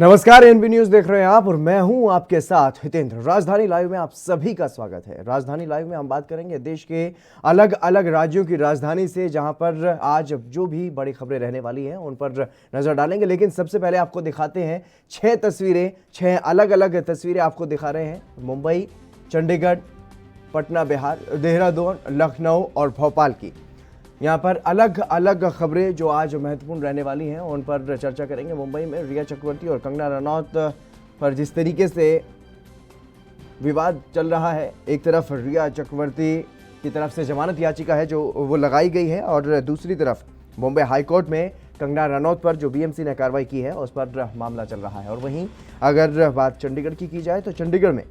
नमस्कार, NB news देख रहे हैं आप और मैं हूं आपके साथ हितेंद्र। राजधानी लाइव में आप सभी का स्वागत है। राजधानी लाइव में हम बात करेंगे देश के अलग अलग राज्यों की राजधानी से, जहां पर आज जो भी बड़ी खबरें रहने वाली हैं उन पर नजर डालेंगे। लेकिन सबसे पहले आपको दिखाते हैं 6 तस्वीरें, 6 अलग अलग तस्वीरें आपको दिखा रहे हैं। मुंबई, चंडीगढ़, पटना, बिहार, देहरादून, लखनऊ और भोपाल की यहाँ पर अलग अलग खबरें जो आज महत्वपूर्ण रहने वाली हैं उन पर चर्चा करेंगे। मुंबई में रिया चक्रवर्ती और कंगना रनौत पर जिस तरीके से विवाद चल रहा है, एक तरफ रिया चक्रवर्ती की तरफ से जमानत याचिका है जो वो लगाई गई है और दूसरी तरफ बॉम्बे हाईकोर्ट में कंगना रनौत पर जो बीएमसी ने कार्रवाई की है उस पर मामला चल रहा है। और वहीं अगर बात चंडीगढ़ की जाए तो चंडीगढ़ में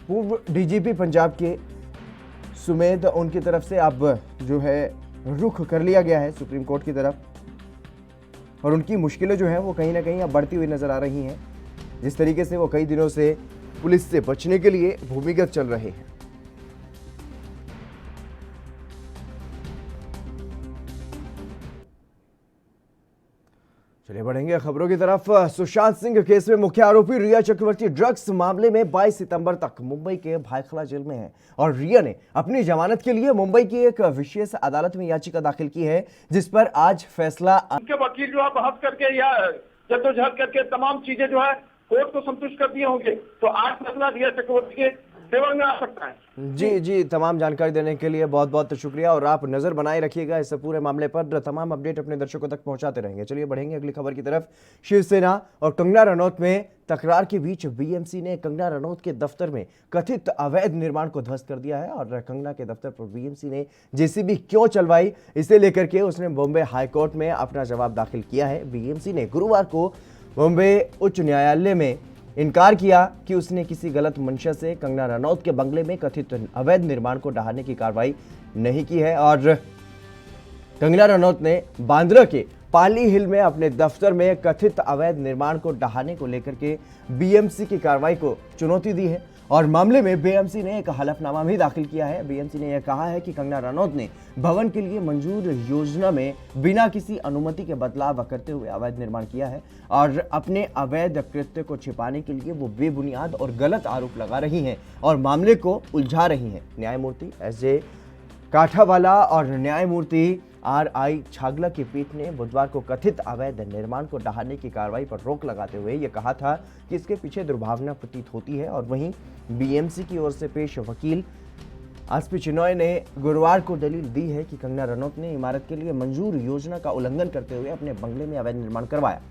पूर्व डीजीपी पंजाब के सुमेध, उनकी तरफ से अब जो है रुख कर लिया गया है सुप्रीम कोर्ट की तरफ और उनकी मुश्किलें जो है वो कहीं ना कहीं अब बढ़ती हुई नजर आ रही हैं। जिस तरीके से वो कई दिनों से पुलिस से बचने के लिए भूमिगत चल रहे हैं। चलिए बढ़ेंगे खबरों की तरफ। सुशांत सिंह केस में मुख्य आरोपी रिया चक्रवर्ती ड्रग्स मामले में 22 सितंबर तक मुंबई के भायखला जेल में है और रिया ने अपनी जमानत के लिए मुंबई की एक विशेष अदालत में याचिका दाखिल की है, जिस पर आज फैसला। उनके वकील जो है बहस करके या जद्दोजहद करके तमाम चीजें जो है कोर्ट को संतुष्ट कर दिए होंगे, तो आज फैसला रिया चक्रवर्ती के फेवर में आ सकता है। जी, तमाम जानकारी देने के लिए बहुत बहुत शुक्रिया और आप नजर बनाए रखिएगा इस पूरे मामले पर। तमाम अपडेट अपने दर्शकों तक पहुंचाते रहेंगे। चलिए बढ़ेंगे अगली खबर की तरफ। शिवसेना और कंगना रनौत में तकरार के बीच बीएमसी ने कंगना रनौत के दफ्तर में कथित अवैध निर्माण को ध्वस्त कर दिया है और कंगना के दफ्तर पर बीएमसी ने जेसीबी क्यों चलवाई, इसे लेकर के उसने बॉम्बे हाईकोर्ट में अपना जवाब दाखिल किया है। बीएमसी ने गुरुवार को बॉम्बे उच्च न्यायालय में इनकार किया कि उसने किसी गलत मंशा से कंगना रनौत के बंगले में कथित अवैध निर्माण को ढहाने की कार्रवाई नहीं की है और कंगना रनौत ने बांद्रा के पाली हिल में अपने दफ्तर में कथित अवैध निर्माण को ढहाने को लेकर के बीएमसी की कार्रवाई को चुनौती दी है और मामले में बीएमसी ने एक हलफनामा भी दाखिल किया है। बीएमसी ने यह कहा है कि कंगना रनौत ने भवन के लिए मंजूर योजना में बिना किसी अनुमति के बदलाव करते हुए अवैध निर्माण किया है और अपने अवैध कृत्य को छिपाने के लिए वो बेबुनियाद और गलत आरोप लगा रही हैं और मामले को उलझा रही हैं। न्यायमूर्ति एसजे काठावाला और न्यायमूर्ति आरआई छागला की पीठ ने बुधवार को कथित अवैध निर्माण को ढहाने की कार्रवाई पर रोक लगाते हुए यह कहा था कि इसके पीछे दुर्भावना प्रतीत होती है। और वहीं बीएमसी की ओर से पेश वकील आसपी चिनॉय ने गुरुवार को दलील दी है कि कंगना रनौत ने इमारत के लिए मंजूर योजना का उल्लंघन करते हुए अपने बंगले में अवैध निर्माण करवाया।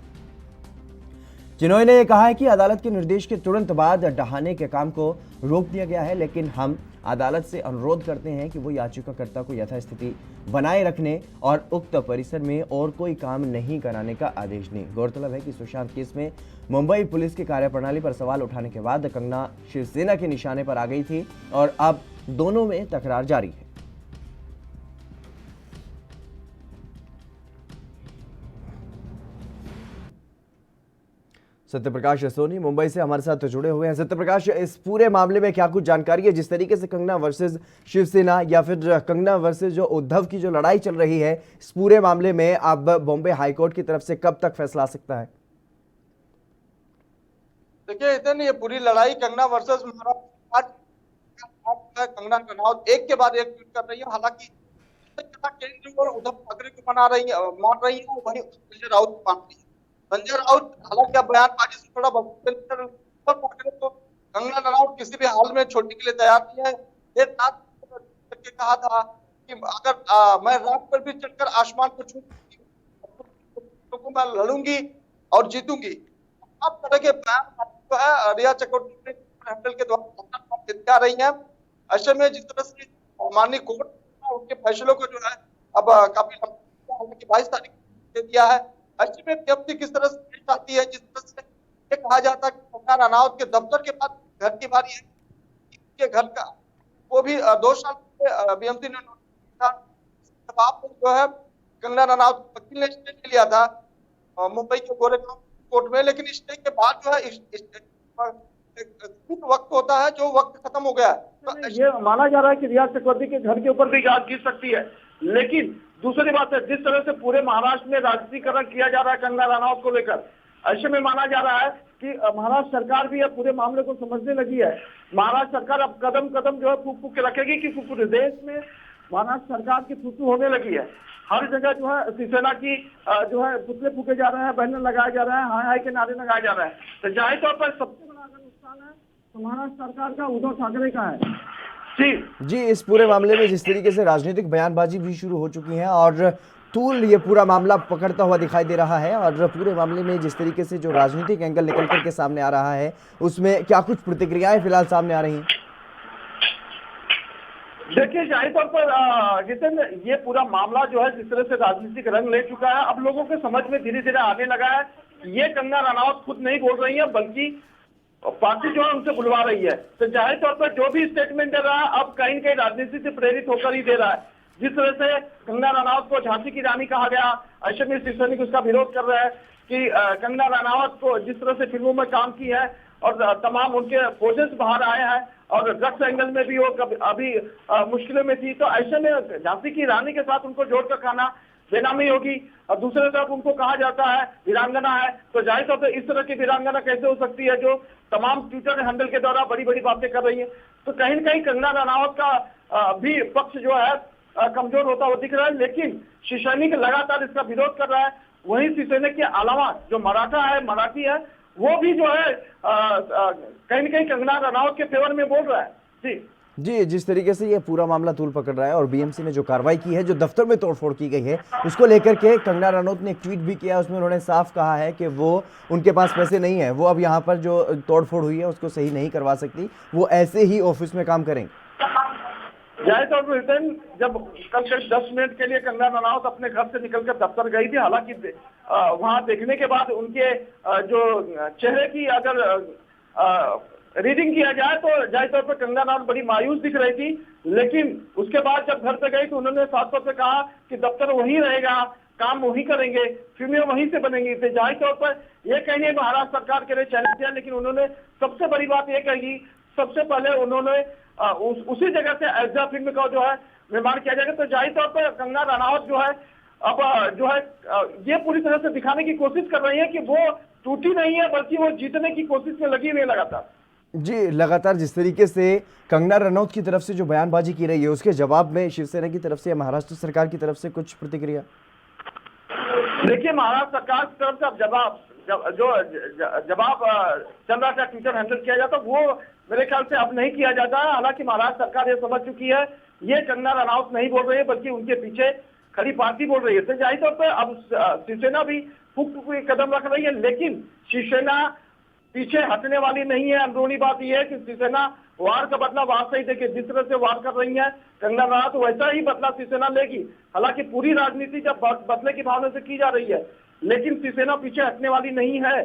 चिनॉय ने यह कहा है कि अदालत के निर्देश के तुरंत बाद ढहाने के काम को रोक दिया गया है, लेकिन हम अदालत से अनुरोध करते हैं कि वो याचिकाकर्ता को यथास्थिति बनाए रखने और उक्त परिसर में और कोई काम नहीं कराने का आदेश दें। गौरतलब है कि सुशांत केस में मुंबई पुलिस की कार्यप्रणाली पर सवाल उठाने के बाद कंगना शिवसेना के निशाने पर आ गई थी और अब दोनों में तकरार जारी है। सत्यप्रकाश सोनी मुंबई से हमारे साथ जुड़े हुए हैं। सत्यप्रकाश, इस पूरे मामले में क्या कुछ जानकारी है? जिस तरीके से कंगना वर्सेस शिवसेना या फिर कंगना वर्सेस जो उद्धव की जो लड़ाई चल रही है, इस पूरे मामले में अब बॉम्बे हाईकोर्ट की तरफ से कब तक फैसला आ सकता है? देखिए इतने ये पूरी लड़ाई कंगना वर्सेस कंगना रनौत एक के बाद एक ट्वीट कर रही है। हालांकि केजरीवाल और उद्धव ठाकरे को मान रही है, वही संजय राउत को मान रही है। संजय राउत हालांकि अब बयानबाजी से थोड़ा तो कंगना रनौत किसी भी हाल में छोड़ने के लिए तैयार नहीं है। देर रात करके कहा था कि अगर मैं रात पर भी चढ़कर आसमान को छू तो मैं लड़ूंगी और जीतूंगी। अब तरह के बयान जो है रिया चक्रवर्ती हैंडल के द्वारा रही है। ऐसे में जिस तरह से माननीय कोर्ट उनके फैसलों को जो है अब काफी 22 तारीख दे दिया है। ऐसे में बीएमसी किस तरह से चाहती है, जिस तरह से ये कहा जाता है कंगना रनौत के दफ्तर के बाद घर की बारी है, के घर का वो भी 2 साल पहले बीएमसी ने जो है कंगना रनौत वकील ने स्टे ले लिया था मुंबई के गोरेगांव कोर्ट में, लेकिन स्टे के बाद जो है वक्त होता है जो वक्त खत्म हो गया है। तो ये माना जा रहा है कि रिया चक्रवर्ती के घर के ऊपर भी जांच की सकती है, लेकिन दूसरी बात है, जिस तरह से पूरे महाराष्ट्र में राजनीतिकरण किया जा रहा है कंगना रनौत को लेकर, ऐसे में माना जा रहा है कि महाराष्ट्र सरकार भी अब पूरे मामले को समझने लगी है। महाराष्ट्र सरकार अब कदम कदम जो है फूक फूक के रखेगी कि पूरे देश में महाराष्ट्र सरकार की थूथू होने लगी है। हर जगह जो है शिवसेना की जो है पुतले फूके जा रहे हैं, बैनर लगाए जा रहे हैं, हाय हाय के नारे लगाए जा रहे हैं। तो जाहिर तौर पर सबसे बड़ा अगर नुकसान है तो महाराष्ट्र सरकार का, उद्धव ठाकरे का है। जी, इस पूरे मामले में जिस तरीके से राजनीतिक बयानबाजी भी शुरू हो चुकी है और तूल ये पूरा मामला पकड़ता हुआ दिखाई दे रहा है, और पूरे मामले में जिस तरीके से जो राजनीतिक एंगल निकल करके सामने आ रहा है, उसमें क्या कुछ प्रतिक्रियाएं फिलहाल सामने आ रही हैं? देखिए, जाहिर तौर पर जितेंद्र, ये पूरा मामला जो है जिस तरह से राजनीतिक रंग ले चुका है, अब लोगों के समझ में धीरे धीरे आने लगा है। ये कंगना रनौत खुद नहीं बोल रही है, बल्कि पार्टी जो है उनसे बुलवा रही है। तो जाहिर तौर पर जो भी स्टेटमेंट दे रहा है, अब कहीं न कहीं राजनीति से प्रेरित होकर ही दे रहा है। जिस तरह से कंगना रनौत को झांसी की रानी कहा गया, ऐसे में शिवसैनिक उसका विरोध कर रहे हैं कि कंगना रनौत को जिस तरह से फिल्मों में काम की है और तमाम उनके फोटोज बाहर आए हैं, और ड्रग्स एंगल में भी वो अभी मुश्किलों में थी, तो ऐसे में झांसी की रानी के साथ उनको जोड़कर खाना बेनामी होगी। और दूसरे तरफ उनको कहा जाता है वीरांगना है, तो जाहिर तौर पर इस तरह की वीरांगना कैसे हो सकती है जो तमाम ट्विटर हैंडल के द्वारा बड़ी बड़ी बातें कर रही है। तो कहीं न कहीं कंगना रनौत का भी पक्ष जो है कमजोर होता हुआ दिख रहा है, लेकिन शिवसैनिक लगातार इसका विरोध कर रहा है। वहीं शिवसैनिक के अलावा जो मराठी है, वो भी जो है कहीं न कहीं कंगना रनौत के फेवर में बोल रहा है। जी, जिस तरीके से ये पूरा मामला तूल पकड़ रहा है और बीएमसी ने जो कार्रवाई की है, जो दफ्तर में तोड़फोड़ की गई है, उसको लेकर के कंगना रनौत ने एक ट्वीट भी किया। उसमें उन्होंने साफ कहा है कि वो उनके पास पैसे नहीं है, वो अब यहाँ पर जो तोड़फोड़ हुई है उसको सही नहीं करवा सकती, वो ऐसे ही ऑफिस में काम करेंगे। जाहिर तौर पर जब कल 10 मिनट के लिए कंगना रनौत अपने घर से निकलकर दफ्तर गई थी, हालांकि वहां देखने के बाद उनके जो चेहरे की अगर रीडिंग किया जाए तो जाहिर तौर पर कंगना रनौत बड़ी मायूस दिख रही थी। लेकिन उसके बाद जब घर पे गई तो उन्होंने साफ तौर पे कहा कि दफ्तर वहीं रहेगा, काम वहीं करेंगे, फिल्में वहीं से बनेंगी। तो जाहिर तौर पर यह कहेंगे महाराष्ट्र सरकार के लिए चैलेंज है, लेकिन उन्होंने सबसे बड़ी बात यह कही, सबसे पहले उन्होंने उसी जगह से अयोध्या फिल्म का जो है निर्माण किया जाएगा। तो जाहिर तौर पर कंगना रनौत जो है अब जो है ये पूरी तरह से दिखाने की कोशिश कर रही है कि वो टूटी नहीं है, बल्कि वो जीतने की कोशिश में लगी हुई है लगातार। जी, लगातार जिस तरीके से कंगना रनौत की तरफ से जो बयानबाजी की रही है, उसके जवाब में शिवसेना की तरफ से या महाराष्ट्र सरकार की तरफ से कुछ प्रतिक्रिया? देखिए, महाराष्ट्र सरकार की तरफ से अब जवाब चल रहा था, ट्विटर हैंडल किया जाता, वो मेरे ख्याल से अब नहीं किया जाता है। हालांकि महाराष्ट्र सरकार ये समझ चुकी है, ये कंगना रनौत नहीं बोल रही है, बल्कि उनके पीछे खड़ी पार्टी बोल रही है। तो जाहिर तौर पर अब शिवसेना भी फूक कदम रख रही है, लेकिन शिवसेना पीछे हटने वाली नहीं है। अंदरूनी बात यह है कि शिवसेना वार का बदला वार से ही, देखिए जिस तरह से वार कर रही है कंगना रनौत, वैसा ही बदला शिवसेना लेगी। हालांकि पूरी राजनीति जब बदले की भावना से की जा रही है, लेकिन शिवसेना पीछे हटने वाली नहीं है।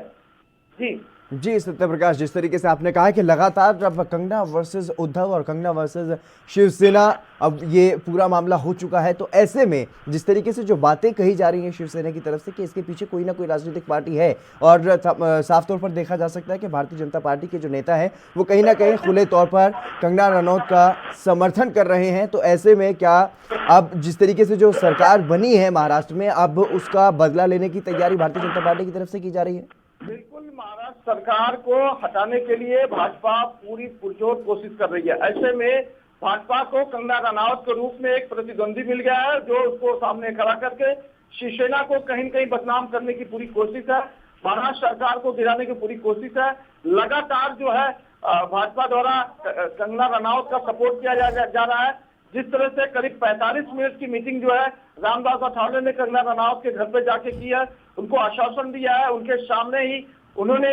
जी, सत्य प्रकाश, जिस तरीके से आपने कहा कि लगातार अब कंगना वर्सेस उद्धव और कंगना वर्सेस शिवसेना, अब ये पूरा मामला हो चुका है, तो ऐसे में जिस तरीके से जो बातें कही जा रही हैं शिवसेना की तरफ से कि इसके पीछे कोई ना कोई राजनीतिक पार्टी है, और साफ तौर पर देखा जा सकता है कि भारतीय जनता पार्टी के जो नेता है वो कहीं ना कहीं खुले तौर पर कंगना रनौत का समर्थन कर रहे हैं, तो ऐसे में क्या अब जिस तरीके से जो सरकार बनी है महाराष्ट्र में, अब उसका बदला लेने की तैयारी भारतीय जनता पार्टी की तरफ से की जा रही है? बिल्कुल, महाराष्ट्र सरकार को हटाने के लिए भाजपा पूरी पुरजोर कोशिश कर रही है। ऐसे में भाजपा को कंगना रनौत के रूप में एक प्रतिद्वंदी मिल गया है, जो उसको सामने खड़ा करके शिवसेना को कहीं न कहीं बदनाम करने की पूरी कोशिश है, महाराष्ट्र सरकार को गिराने की पूरी कोशिश है। लगातार जो है भाजपा द्वारा कंगना रनौत का सपोर्ट किया जा रहा है। जिस तरह से करीब 45 मिनट की मीटिंग जो है रामदास अठावले ने कंगना रनौत के घर पे जाके की है, उनको आश्वासन दिया है, उनके सामने ही उन्होंने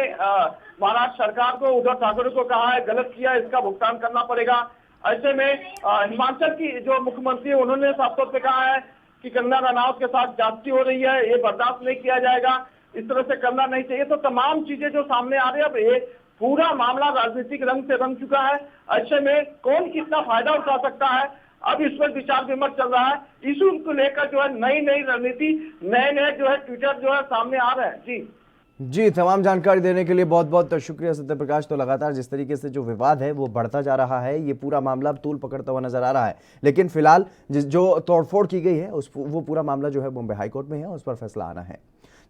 महाराष्ट्र सरकार को, उद्धव ठाकरे को कहा है गलत किया, इसका भुगतान करना पड़ेगा। ऐसे में हिमाचल की जो मुख्यमंत्री है, उन्होंने साफ तौर पे कहा है कि कंगना रनौत के साथ जाति हो रही है, ये बर्दाश्त नहीं किया जाएगा, इस तरह से करना नहीं चाहिए। तो तमाम चीजें जो सामने आ रही है, अब ये पूरा मामला राजनीतिक रंग से रंग चुका है। ऐसे में कौन कितना फायदा उठा सकता है, अब इस पर विचार विमर्श चल रहा है। इशू को लेकर जो है नई रणनीति, नए जो है ट्विटर जो है सामने आ रहे हैं। जी, तमाम जानकारी देने के लिए बहुत बहुत शुक्रिया सत्य प्रकाश। तो लगातार जिस तरीके से जो विवाद है वो बढ़ता जा रहा है, ये पूरा मामला अब तूल पकड़ता हुआ नजर आ रहा है, लेकिन फिलहाल जो तोड़फोड़ की गई है वो पूरा मामला जो है बॉम्बे हाईकोर्ट में है, उस पर फैसला आना है।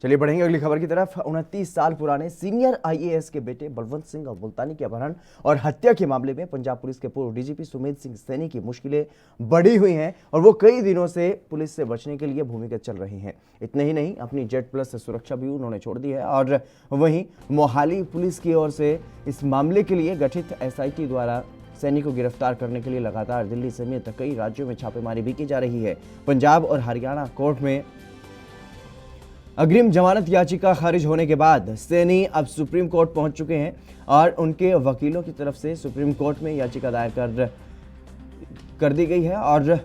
चलिए बढ़ेंगे अगली खबर की तरफ। 29 साल पुराने सीनियर आईएएस के बेटे बलवंत सिंह और मुल्तानी के अपहरण और हत्या के मामले में पंजाब पुलिस के पूर्व डीजीपी सुमेध सिंह सैनी की मुश्किलें बढ़ी हुई हैं और वो कई दिनों से पुलिस से बचने के लिए भूमिगत चल रही हैं। इतने ही नहीं, अपनी जेट प्लस सुरक्षा भी उन्होंने छोड़ दी है और वहीं मोहाली पुलिस की ओर से इस मामले के लिए गठित एसआईटी द्वारा सैनी को गिरफ्तार करने के लिए लगातार दिल्ली समेत कई राज्यों में छापेमारी भी की जा रही है। पंजाब और हरियाणा कोर्ट में अग्रिम जमानत याचिका खारिज होने के बाद सैनी अब सुप्रीम कोर्ट पहुंच चुके हैं और उनके वकीलों की तरफ से सुप्रीम कोर्ट में याचिका दायर कर दी गई है और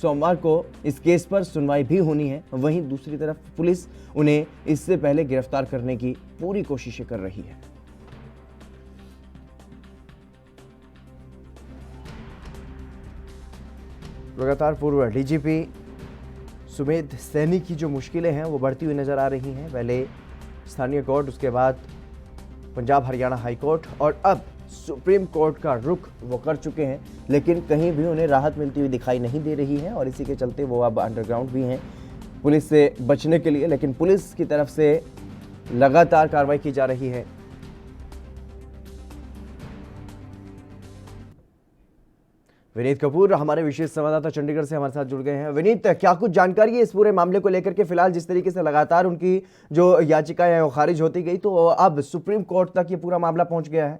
सोमवार को इस केस पर सुनवाई भी होनी है। वहीं दूसरी तरफ पुलिस उन्हें इससे पहले गिरफ्तार करने की पूरी कोशिशें कर रही है। लगातार पूर्व डीजीपी सुमेध सैनी की जो मुश्किलें हैं वो बढ़ती हुई नजर आ रही हैं। पहले स्थानीय कोर्ट, उसके बाद पंजाब हरियाणा हाई कोर्ट और अब सुप्रीम कोर्ट का रुख वो कर चुके हैं, लेकिन कहीं भी उन्हें राहत मिलती हुई दिखाई नहीं दे रही है और इसी के चलते वो अब अंडरग्राउंड भी हैं पुलिस से बचने के लिए। लेकिन पुलिस की तरफ से लगातार कार्रवाई की जा रही है। विनीत कपूर हमारे विशेष संवाददाता चंडीगढ़ से हमारे साथ जुड़ गए हैं। विनीत, क्या कुछ जानकारी है इस पूरे मामले को लेकर के? फिलहाल जिस तरीके से लगातार उनकी जो याचिका है वो खारिज होती गई, तो अब सुप्रीम कोर्ट तक ये पूरा मामला पहुंच गया है।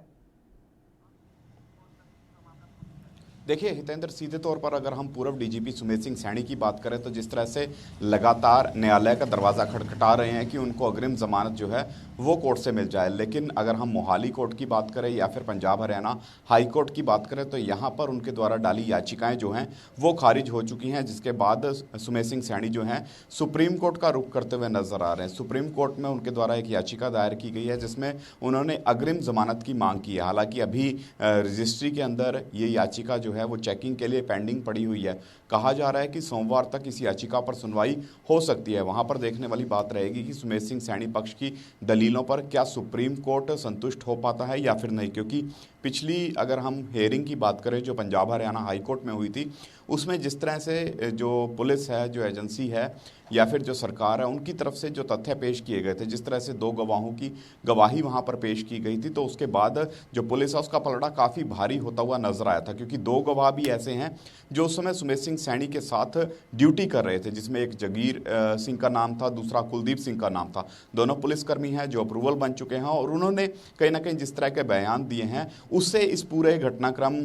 देखिए हितेंद्र, सीधे तौर पर अगर हम पूर्व डीजीपी सुमेध सिंह सैनी की बात करें तो जिस तरह से लगातार न्यायालय का दरवाज़ा खटखटा रहे हैं कि उनको अग्रिम जमानत जो है वो कोर्ट से मिल जाए, लेकिन अगर हम मोहाली कोर्ट की बात करें या फिर पंजाब हरियाणा हाई कोर्ट की बात करें तो यहाँ पर उनके द्वारा डाली याचिकाएं जो हैं वो खारिज हो चुकी हैं, जिसके बाद सुमेध सिंह सैनी जो हैं सुप्रीम कोर्ट का रुख करते हुए नजर आ रहे हैं। सुप्रीम कोर्ट में उनके द्वारा एक याचिका दायर की गई है जिसमें उन्होंने अग्रिम जमानत की मांग की है। हालांकि अभी रजिस्ट्री के अंदर ये याचिका जो है वो चेकिंग के लिए पेंडिंग पड़ी हुई है। कहा जा रहा है कि सोमवार तक इस याचिका पर सुनवाई हो सकती है। वहां पर देखने वाली बात रहेगी कि सुमेध सिंह सैनी पक्ष की दलीलों पर क्या सुप्रीम कोर्ट संतुष्ट हो पाता है या फिर नहीं, क्योंकि पिछली अगर हम हेयरिंग की बात करें जो पंजाब हरियाणा हाई कोर्ट में हुई थी, उसमें जिस तरह से जो पुलिस है, जो एजेंसी है या फिर जो सरकार है, उनकी तरफ से जो तथ्य पेश किए गए थे, जिस तरह से 2 गवाहों की गवाही वहां पर पेश की गई थी, तो उसके बाद जो पुलिस है उसका पलड़ा काफ़ी भारी होता हुआ नजर आया था, क्योंकि 2 गवाह भी ऐसे हैं जो उस समय सुमेध सिंह सैनी के साथ ड्यूटी कर रहे थे, जिसमें एक जगीर सिंह का नाम था, दूसरा कुलदीप सिंह का नाम था। दोनों पुलिसकर्मी हैं जो अप्रूवल बन चुके हैं और उन्होंने कहीं ना कहीं जिस तरह के बयान दिए हैं उससे इस पूरे घटनाक्रम